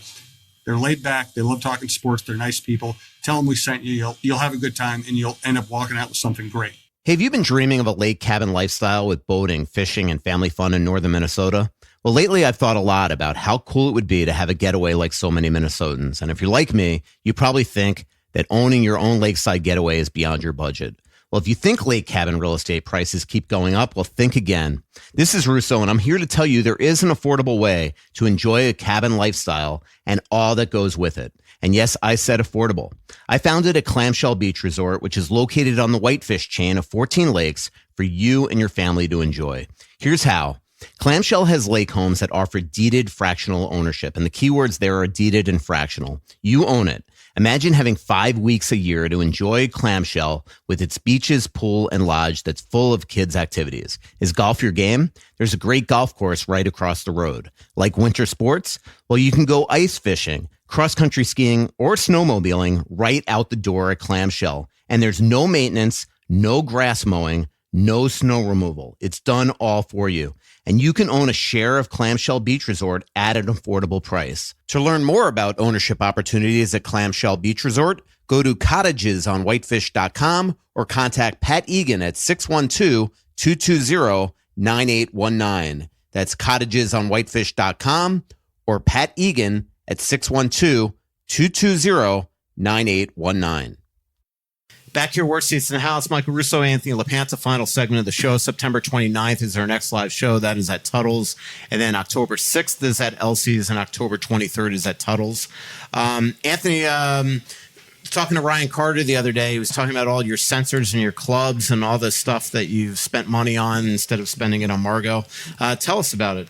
They're laid back. They love talking sports. They're nice people. Tell them we sent you. You'll have a good time, and you'll end up walking out with something great. Hey, have you been dreaming of a lake cabin lifestyle with boating, fishing, and family fun in northern Minnesota? Well, lately I've thought a lot about how cool it would be to have a getaway like so many Minnesotans. And if you're like me, you probably think that owning your own lakeside getaway is beyond your budget. Well, if you think lake cabin real estate prices keep going up, well, think again. This is Russo, and I'm here to tell you there is an affordable way to enjoy a cabin lifestyle and all that goes with it. And yes, I said affordable. I founded a clamshell beach resort, which is located on the Whitefish chain of 14 lakes for you and your family to enjoy. Here's how. Clamshell has lake homes that offer deeded fractional ownership, and the keywords there are deeded and fractional. You own it. Imagine having 5 weeks a year to enjoy Clamshell with its beaches, pool, and lodge that's full of kids' activities. Is golf your game? There's a great golf course right across the road. Like winter sports? Well, you can go ice fishing, cross-country skiing, or snowmobiling right out the door at Clamshell. And there's no maintenance, no grass mowing, no snow removal. It's done all for you. And you can own a share of Clamshell Beach Resort at an affordable price. To learn more about ownership opportunities at Clamshell Beach Resort, go to cottagesonwhitefish.com or contact Pat Egan at 612-220-9819. That's cottagesonwhitefish.com or Pat Egan at 612-220-9819. Back to your worst seats in the house. Michael Russo, Anthony LaPanta, final segment of the show. September 29th is our next live show. That is at Tuttle's. And then October 6th is at Elsie's, and October 23rd is at Tuttle's. Anthony, talking to Ryan Carter the other day, he was talking about all your sensors and your clubs and all the stuff that you've spent money on instead of spending it on Margot. Tell us about it.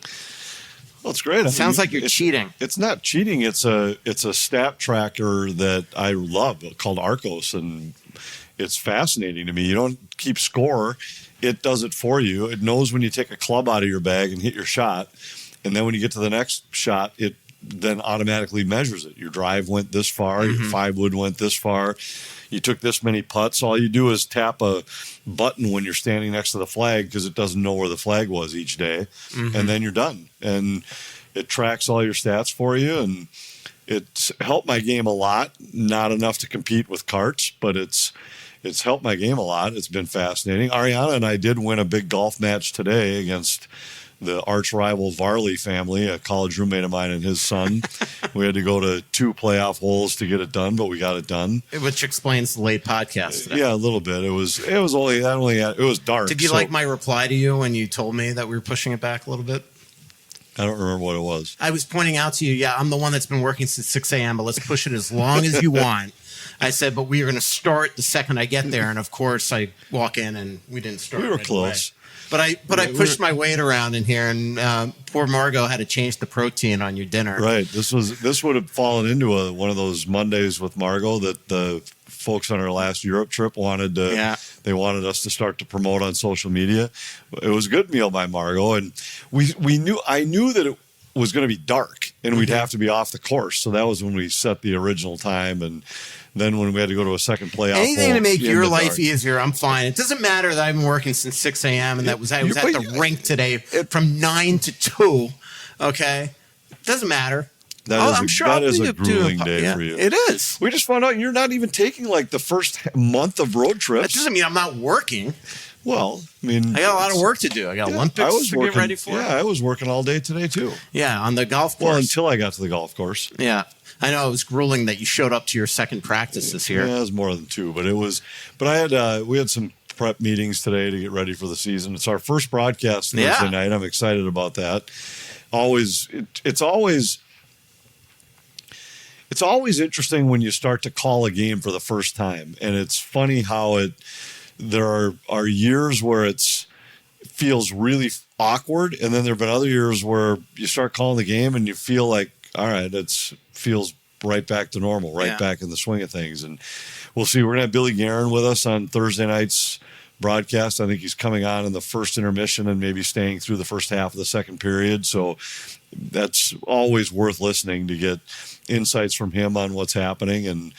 Well, it's great. Sounds like you're cheating. It's not cheating. It's a stat tracker that I love called Arcos, and it's fascinating to me. You don't keep score. It does it for you. It knows when you take a club out of your bag and hit your shot, and then when you get to the next shot, it then automatically measures it. Your drive went this far, your 5-wood went this far, you took this many putts. All you do is tap a button when you're standing next to the flag because it doesn't know where the flag was each day, and then you're done. And it tracks all your stats for you, and it's helped my game a lot. Not enough to compete with carts, but it's helped my game a lot. It's been fascinating. Ariana and I did win a big golf match today against the arch rival Varley family, a college roommate of mine and his son. We had to go to 2 playoff holes to get it done, but we got it done. Which explains the late podcast today. Yeah, a little bit. It was dark. Did you like my reply to you when you told me that we were pushing it back a little bit? I don't remember what it was. I was pointing out to you, I'm the one that's been working since 6 a.m., but let's push it as long as you want. I said, but we are going to start the second I get there. And, of course, I walk in and we didn't start. We were right close. Away. But I pushed my weight around in here, and poor Margot had to change the protein on your dinner. Right. This would have fallen into one of those Mondays with Margot that the folks on our last Europe trip wanted to. Yeah. They wanted us to start to promote on social media. It was a good meal by Margot, and I knew that it was going to be dark and we'd have to be off the course. So that was when we set the original time, and then when we had to go to a second playoff. Anything to make your life easier, I'm fine. It doesn't matter that I've been working since 6 a.m. and I was at the rink today from 9 to 2. Okay? It doesn't matter. That is a grueling day for you. It is. We just found out you're not even taking like the first month of road trips. That doesn't mean I'm not working. Well, I mean, I got a lot of work to do. I got Olympics to get ready for. Yeah, I was working all day today too. Yeah, on the golf course. Well, until I got to the golf course. Yeah. I know it was grueling that you showed up to your second practice this year. Yeah, it was more than 2, but it was. But we had some prep meetings today to get ready for the season. It's our first broadcast Thursday night. I'm excited about that. It's always interesting when you start to call a game for the first time, and it's funny how there are years where it feels really awkward, and then there have been other years where you start calling the game and you feel like, all right, feels right back to normal, back in the swing of things. And we'll see. We're going to have Billy Guerin with us on Thursday night's broadcast. I think he's coming on in the first intermission and maybe staying through the first half of the second period. So that's always worth listening to get insights from him on what's happening and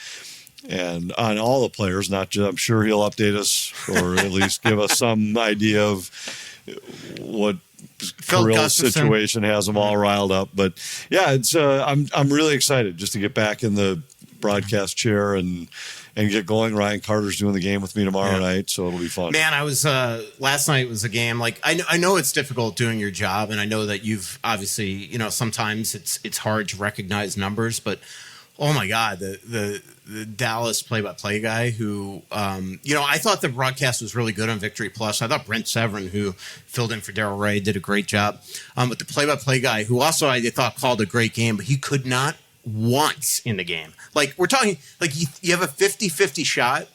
on all the players. Not just, I'm sure he'll update us or at least give us some idea of what Kirill's situation has them all riled up. But yeah, it's I'm really excited just to get back in the broadcast chair and get going. Ryan Carter's doing the game with me tomorrow night, so it'll be fun. Man, I was last night was a game. Like I know it's difficult doing your job, and I know that you've obviously sometimes it's hard to recognize numbers, but oh my God, the Dallas play-by-play guy who, I thought the broadcast was really good on Victory Plus. I thought Brent Severin, who filled in for Darryl Ray, did a great job. But the play-by-play guy, who also I thought called a great game, but he could not once in the game. Like, we're talking, like, you have a 50-50 shot,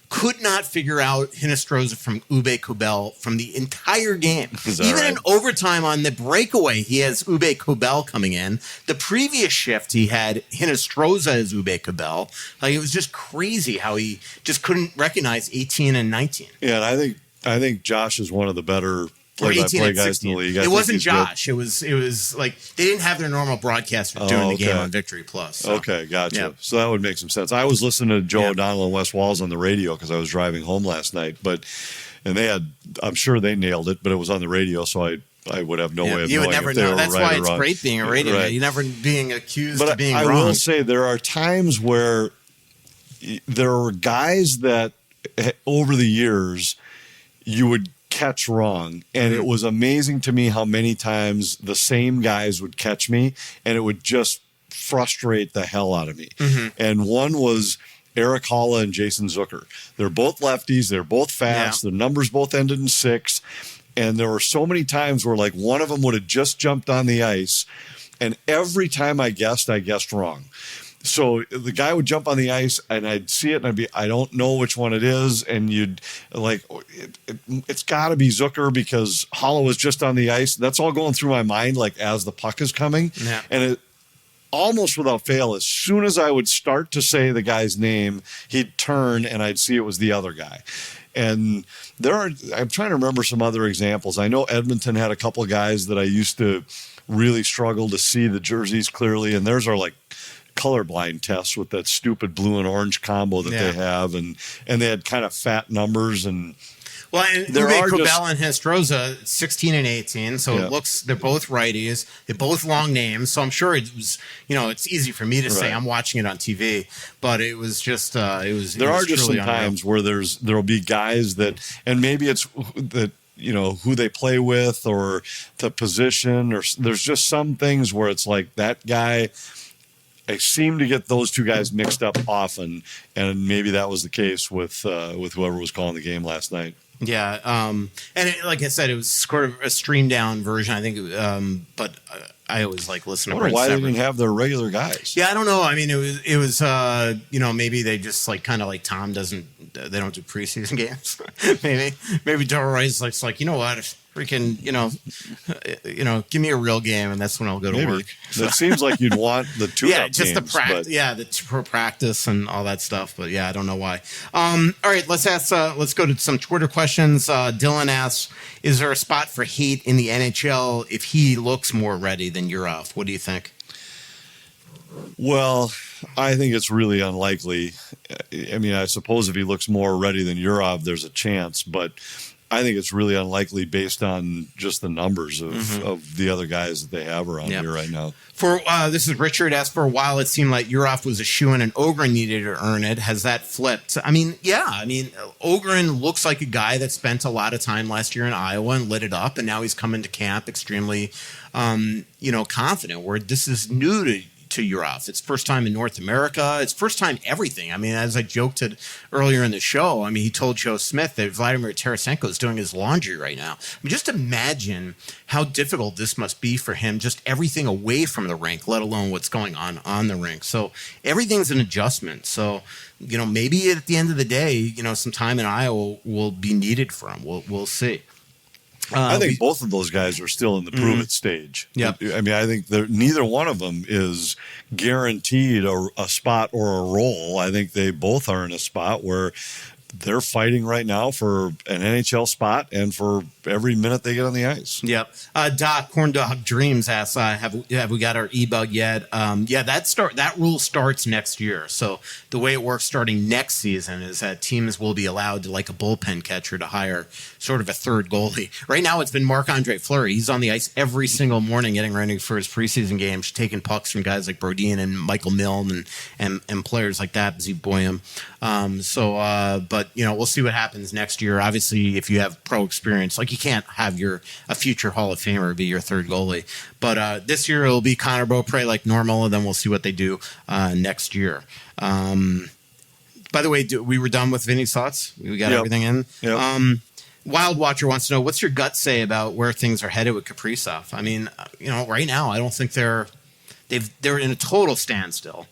could not figure out Hinestroza from Ube Kubel from the entire game. Even in overtime on the breakaway, he has Ube Kubel coming in. The previous shift, he had Hinestroza as Ube Kubel. Like, it was just crazy how he just couldn't recognize 18 and 19. Yeah, and I think Josh is one of the better play-by-play guys in the league. It wasn't Josh. Good. It was like they didn't have their normal broadcaster doing the game on Victory Plus. So. Okay, gotcha. Yeah. So that would make some sense. I was listening to Joe O'Donnell and Wes Walls on the radio because I was driving home last night. And they had, I'm sure they nailed it, but it was on the radio, so I would have no way of knowing. You would never know. That's why it's great being a radio guy. You're never being accused of being wrong. I will say there are times where there are guys that over the years you would catch wrong, and it was amazing to me how many times the same guys would catch me and it would just frustrate the hell out of me. And one was Eric Haula and Jason Zucker. They're both lefties. They're both fast. Yeah. Their numbers both ended in 6. And there were so many times where like one of them would have just jumped on the ice. And every time I guessed wrong. So the guy would jump on the ice and I'd see it and I'd be, I don't know which one it is. And you'd like, it's got to be Zucker because Haula was just on the ice. That's all going through my mind like as the puck is coming. Yeah. And it almost without fail, as soon as I would start to say the guy's name, he'd turn and I'd see it was the other guy. And I'm trying to remember some other examples. I know Edmonton had a couple of guys that I used to really struggle to see the jerseys clearly. And theirs are like colorblind tests with that stupid blue and orange combo that they have. And they had kind of fat numbers and, well, and Uwe Krobel and Hestroza, 16 and 18. So it looks, they're both righties. They're both long names. So I'm sure it was, it's easy for me to say I'm watching it on TV, but it was just, There are just some times where there'll be guys that, and maybe it's that, who they play with or the position, or there's just some things where it's like that guy, I seem to get those two guys mixed up often. And maybe that was the case with whoever was calling the game last night. Yeah, like I said, it was sort of a streamed down version, I think. But I always like listen to. I wonder why they didn't have their regular guys. Yeah, I don't know. I mean, it was maybe they just like kind of like Tom doesn't. They don't do preseason games. maybe Darrell Rice likes like you know what. Freaking, give me a real game, and that's when I'll go to work. That seems like you'd want the two. Yeah, just games, the practice. Yeah, for practice and all that stuff. But yeah, I don't know why. All right, let's go to some Twitter questions. Dylan asks, "Is there a spot for Haight in the NHL if he looks more ready than Yurov?" What do you think? Well, I think it's really unlikely. I mean, I suppose if he looks more ready than Yurov, there's a chance, but I think it's really unlikely based on just the numbers of the other guys that they have around here right now. This is Richard. As for a while, it seemed like Yurov was a shoo-in and Ohgren needed to earn it. Has that flipped? I mean, Ohgren looks like a guy that spent a lot of time last year in Iowa and lit it up, and now he's come into camp extremely, confident. Where this is new to Yurov. It's first time in North America. It's first time everything. I mean, as I joked earlier in the show, I mean, he told Joe Smith that Vladimir Tarasenko is doing his laundry right now. I mean, just imagine how difficult this must be for him, just everything away from the rink, let alone what's going on the rink. So everything's an adjustment. So, maybe at the end of the day, some time in Iowa will be needed for him. We'll see. I think both of those guys are still in the prove it stage. Yeah, I mean, I think neither one of them is guaranteed a spot or a role. I think they both are in a spot where they're fighting right now for an NHL spot and for every minute they get on the ice. Yep. Doc Corn Dog Dreams asks, have we got our e-bug yet? That rule starts next year. So the way it works starting next season is that teams will be allowed to, like a bullpen catcher, to hire sort of a third goalie. Right now it's been Marc-Andre Fleury. He's on the ice every single morning getting ready for his preseason games, taking pucks from guys like Brodin and Michael Milne and players like that, Zeke Boyum. But we'll see what happens next year. Obviously, if you have pro experience, like you can't have a future Hall of Famer be your third goalie. But this year it'll be Connor Beaupre like normal, and then we'll see what they do next year. By the way, we were done with Vinny's thoughts. We got everything in. Yep. Wild Watcher wants to know, what's your gut say about where things are headed with Kaprizov? I mean, right now I don't think they're in a total standstill.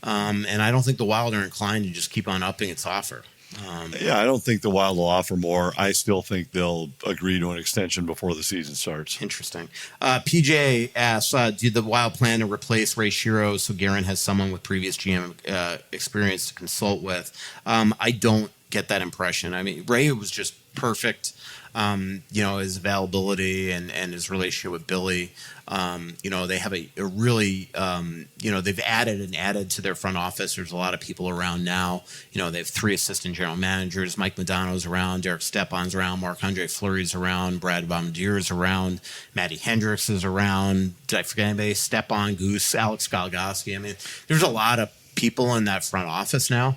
And I don't think the Wild are inclined to just keep on upping its offer. I don't think the Wild will offer more. I still think they'll agree to an extension before the season starts. Interesting. PJ asks, do the Wild plan to replace Ray Shero so Guerin has someone with previous GM experience to consult with? I don't get that impression. I mean, Ray was just perfect. His availability and his relationship with Billy. They have a really, they've added to their front office. There's a lot of people around now. They have 3 assistant general managers. Mike Modano's around. Derek Stepan's around. Marc-Andre Fleury's around. Brad Bombardier around. Matty Hendricks is around. Did I forget anybody? Stepan, Goose, Alex Galgoski. I mean, there's a lot of people in that front office now.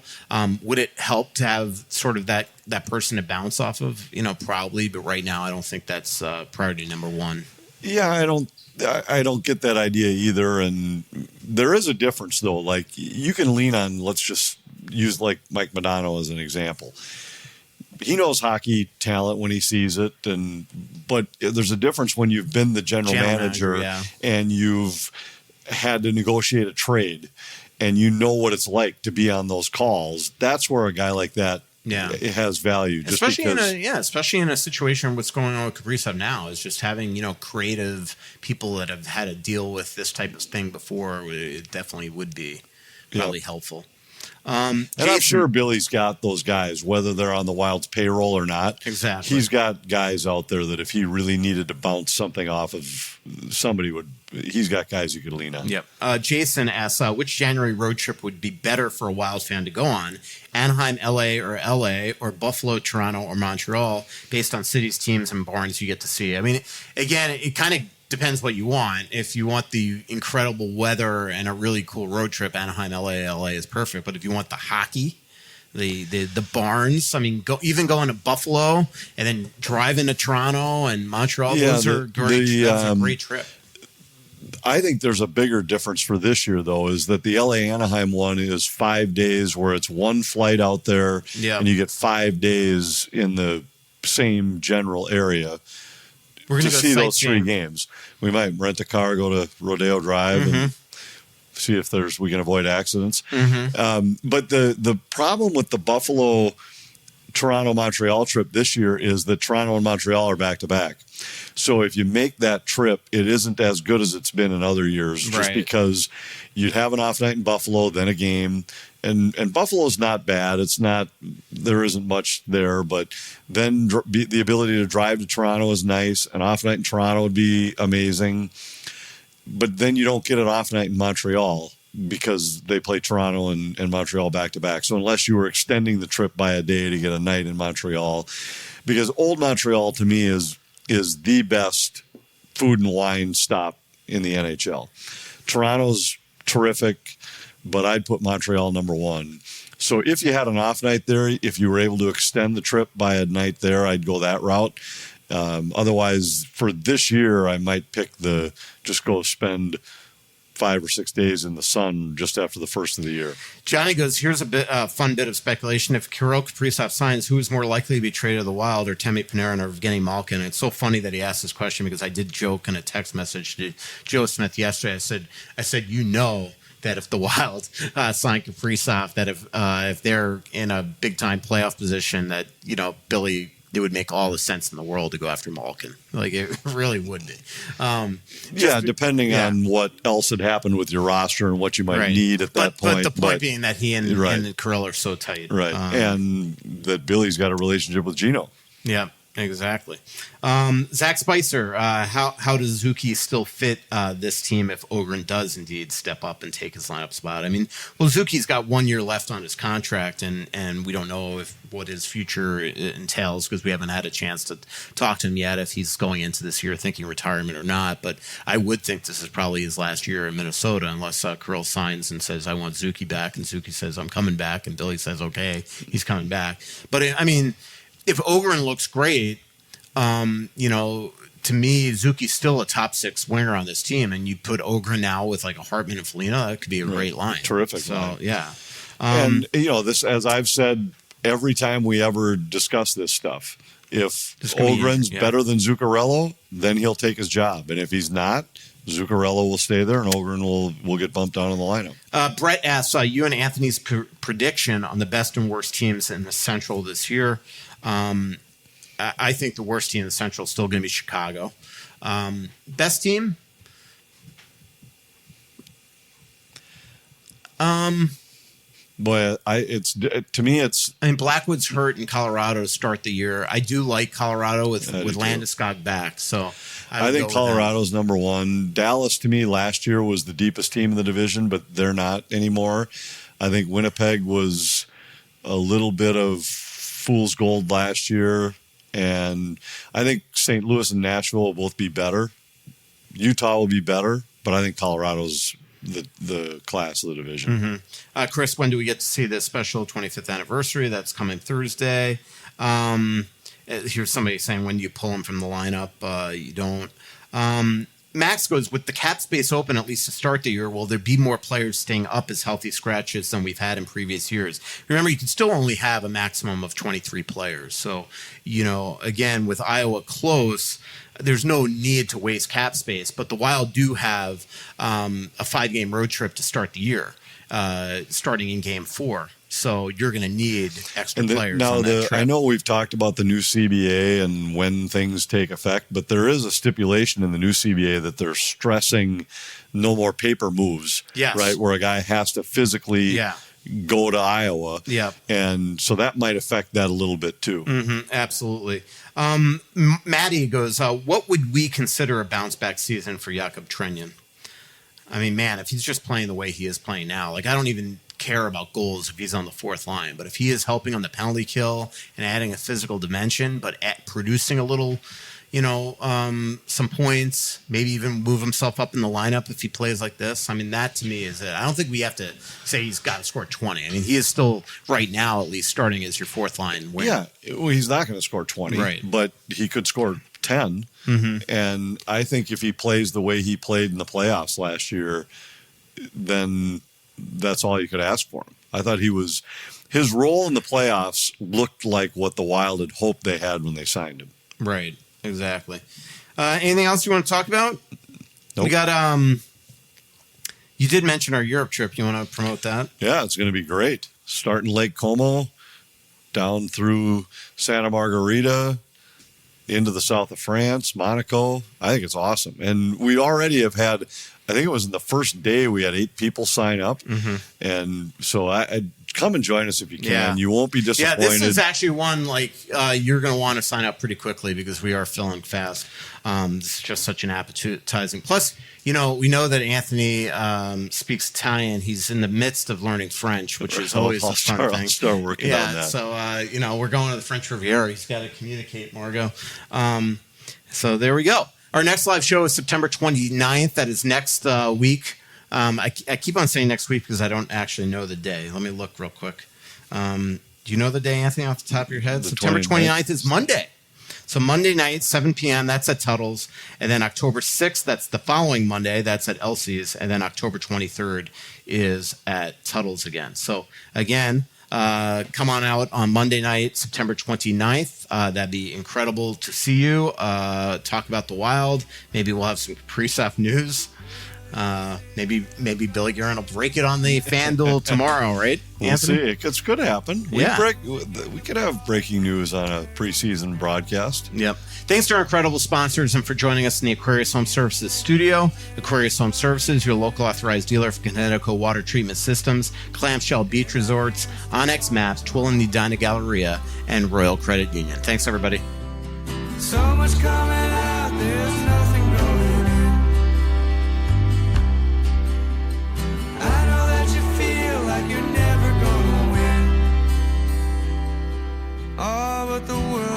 Would it help to have sort of that person to bounce off of? Probably, but right now I don't think that's priority number one. Yeah, I don't get that idea either. And there is a difference though. Like you can lean on, let's just use like Mike Modano as an example. He knows hockey talent when he sees it, but there's a difference when you've been the general manager and you've had to negotiate a trade, and you know what it's like to be on those calls. That's where a guy like that it has value, just especially in a situation. What's going on with Kaprizov now is just having creative people that have had to deal with this type of thing before. It definitely would be probably helpful. And I'm sure Billy's got those guys, whether they're on the Wild's payroll or not. Exactly. He's got guys out there that if he really needed to bounce something off of somebody he's got guys you could lean on. Yep. Jason asks, which January road trip would be better for a Wild fan to go on? Anaheim, LA, or Buffalo, Toronto, or Montreal, based on cities, teams, and barns you get to see. I mean, again, it kind of depends what you want. If you want the incredible weather and a really cool road trip, Anaheim, LA is perfect. But if you want the hockey, the barns, I mean, going to Buffalo and then driving to Toronto and Montreal, those are great. That's a great trip. I think there's a bigger difference for this year, though, is that the LA Anaheim one is 5 days where it's one flight out there and you get 5 days in the same general area. We're going to see those 3 games. We might rent a car, go to Rodeo Drive, and see if we can avoid accidents. But the problem with the Buffalo, Toronto, Montreal trip this year is that Toronto and Montreal are back to back. So if you make that trip, it isn't as good as it's been in other years, just because you'd have an off night in Buffalo, then a game. And Buffalo's not bad. There isn't much there, but then the ability to drive to Toronto is nice. An off night in Toronto would be amazing. But then you don't get an off night in Montreal because they play Toronto and Montreal back to back. So unless you were extending the trip by a day to get a night in Montreal, because Old Montreal to me is the best food and wine stop in the NHL. Toronto's terrific, but I'd put Montreal number 1. So if you had an off night there, if you were able to extend the trip by a night there, I'd go that route. Otherwise, for this year, I might pick just go spend 5 or 6 days in the sun just after the first of the year. Johnny goes, here's a fun bit of speculation. If Kirill Kaprizov signs, who is more likely to be traded to the Wild, or Temi Panarin or Evgeny Malkin? And it's so funny that he asked this question because I did joke in a text message to Joe Smith yesterday. I said, that if the Wild sign Kaprizov, that if they're in a big time playoff position, that Billy, it would make all the sense in the world to go after Malkin. Like, it really would be. Depending on what else had happened with your roster and what you might need at that point. But the point being that he and Kirill are so tight. Right. And that Billy's got a relationship with Gino. Yeah, exactly. Zach Spicer, how does Zuki still fit this team if Ohgren does indeed step up and take his lineup spot? I mean, Zuki's got 1 year left on his contract, and we don't know what his future entails because we haven't had a chance to talk to him yet if he's going into this year thinking retirement or not. But I would think this is probably his last year in Minnesota unless Kirill signs and says, I want Zuki back, and Zuki says, I'm coming back, and Billy says, okay, he's coming back. But, I mean, if Ohgren looks great, to me, Zuki's still a top 6 winger on this team, and you put Ohgren now with like a Hartman and Foligno, that could be a great line. Terrific. So, line. Yeah. And, this, as I've said, every time we ever discuss this stuff, if Ogren's better than Zuccarello, then he'll take his job. And if he's not, Zuccarello will stay there, and Ohgren will get bumped down in the lineup. Brett asks, you and Anthony's prediction on the best and worst teams in the Central this year. I think the worst team in the Central is still going to be Chicago. Best team? Boy, to me, it's. I mean, Blackwood's hurt in Colorado to start the year. I do like Colorado with Landeskog back, so I think Colorado's number 1. Dallas, to me, last year was the deepest team in the division, but they're not anymore. I think Winnipeg was a little bit of fool's gold last year, and I think St. Louis and Nashville will both be better. Utah will be better, but I think Colorado's the class of the division. Chris, when do we get to see this special 25th anniversary? That's coming Thursday. Here's somebody saying, when do you pull him from the lineup? You don't. Max goes, with the cap space open, at least to start the year, will there be more players staying up as healthy scratches than we've had in previous years? Remember, you can still only have a maximum of 23 players. So, again, with Iowa close, there's no need to waste cap space. But the Wild do have a 5-game road trip to start the year, starting in Game 4. So you're going to need extra players on that trip. I know we've talked about the new CBA and when things take effect, but there is a stipulation in the new CBA that they're stressing no more paper moves, right? Where a guy has to physically go to Iowa. Yeah. And so that might affect that a little bit too. Mm-hmm, absolutely. Maddie goes, what would we consider a bounce-back season for Jakub Trenyan? I mean, man, if he's just playing the way he is playing now, I don't even care about goals if he's on the fourth line, but if he is helping on the penalty kill and adding a physical dimension, but producing a little, some points, maybe even move himself up in the lineup if he plays like this. I mean, that to me is it. I don't think we have to say he's got to score 20. I mean, he is still right now at least starting as your fourth line winger. Yeah, well, he's not going to score 20, right, but he could score 10. Mm-hmm. And I think if he plays the way he played in the playoffs last year, then that's all you could ask for him. I thought his role in the playoffs looked like what the Wild had hoped they had when they signed him. Right, exactly. Anything else you want to talk about? Nope. We got, you did mention our Europe trip. You want to promote that? Yeah, it's going to be great. Starting Lake Como, down through Santa Margarita, into the south of France, Monaco. I think it's awesome. And we already have had, I think it was in the first day, we had 8 people sign up. Mm-hmm. And so I come and join us if you can. Yeah. You won't be disappointed. Yeah, this is actually one you're going to want to sign up pretty quickly because we are filling fast. It's just such an appetizing. Plus, we know that Anthony speaks Italian. He's in the midst of learning French, which is always a fun thing. I'll start working on that. So, we're going to the French Riviera. He's got to communicate, Margot. So there we go. Our next live show is September 29th. That is next week. I keep on saying next week because I don't actually know the day. Let me look real quick. Do you know the day, Anthony, off the top of your head? September 29th is Monday. So Monday night, 7 p.m., that's at Tuttle's. And then October 6th, that's the following Monday, that's at Elsie's. And then October 23rd is at Tuttle's again. So again, come on out on Monday night, September 29th. That'd be incredible to see you. Talk about the Wild. Maybe we'll have some Kaprizov news. Maybe Billy Guerin will break it on the FanDuel tomorrow, right? We'll Anthony? see. It could happen. We could have breaking news on a preseason broadcast. Yep. Thanks to our incredible sponsors and for joining us in the Aquarius Home Services studio. Aquarius Home Services, your local authorized dealer for Connecticut water treatment systems, Clamshell Beach Resorts, Onyx Maps, Twill and Edina Galleria, and Royal Credit Union. Thanks, everybody. So much coming out, there's nothing going in. I know that you feel like you're never gonna win. Oh, but the world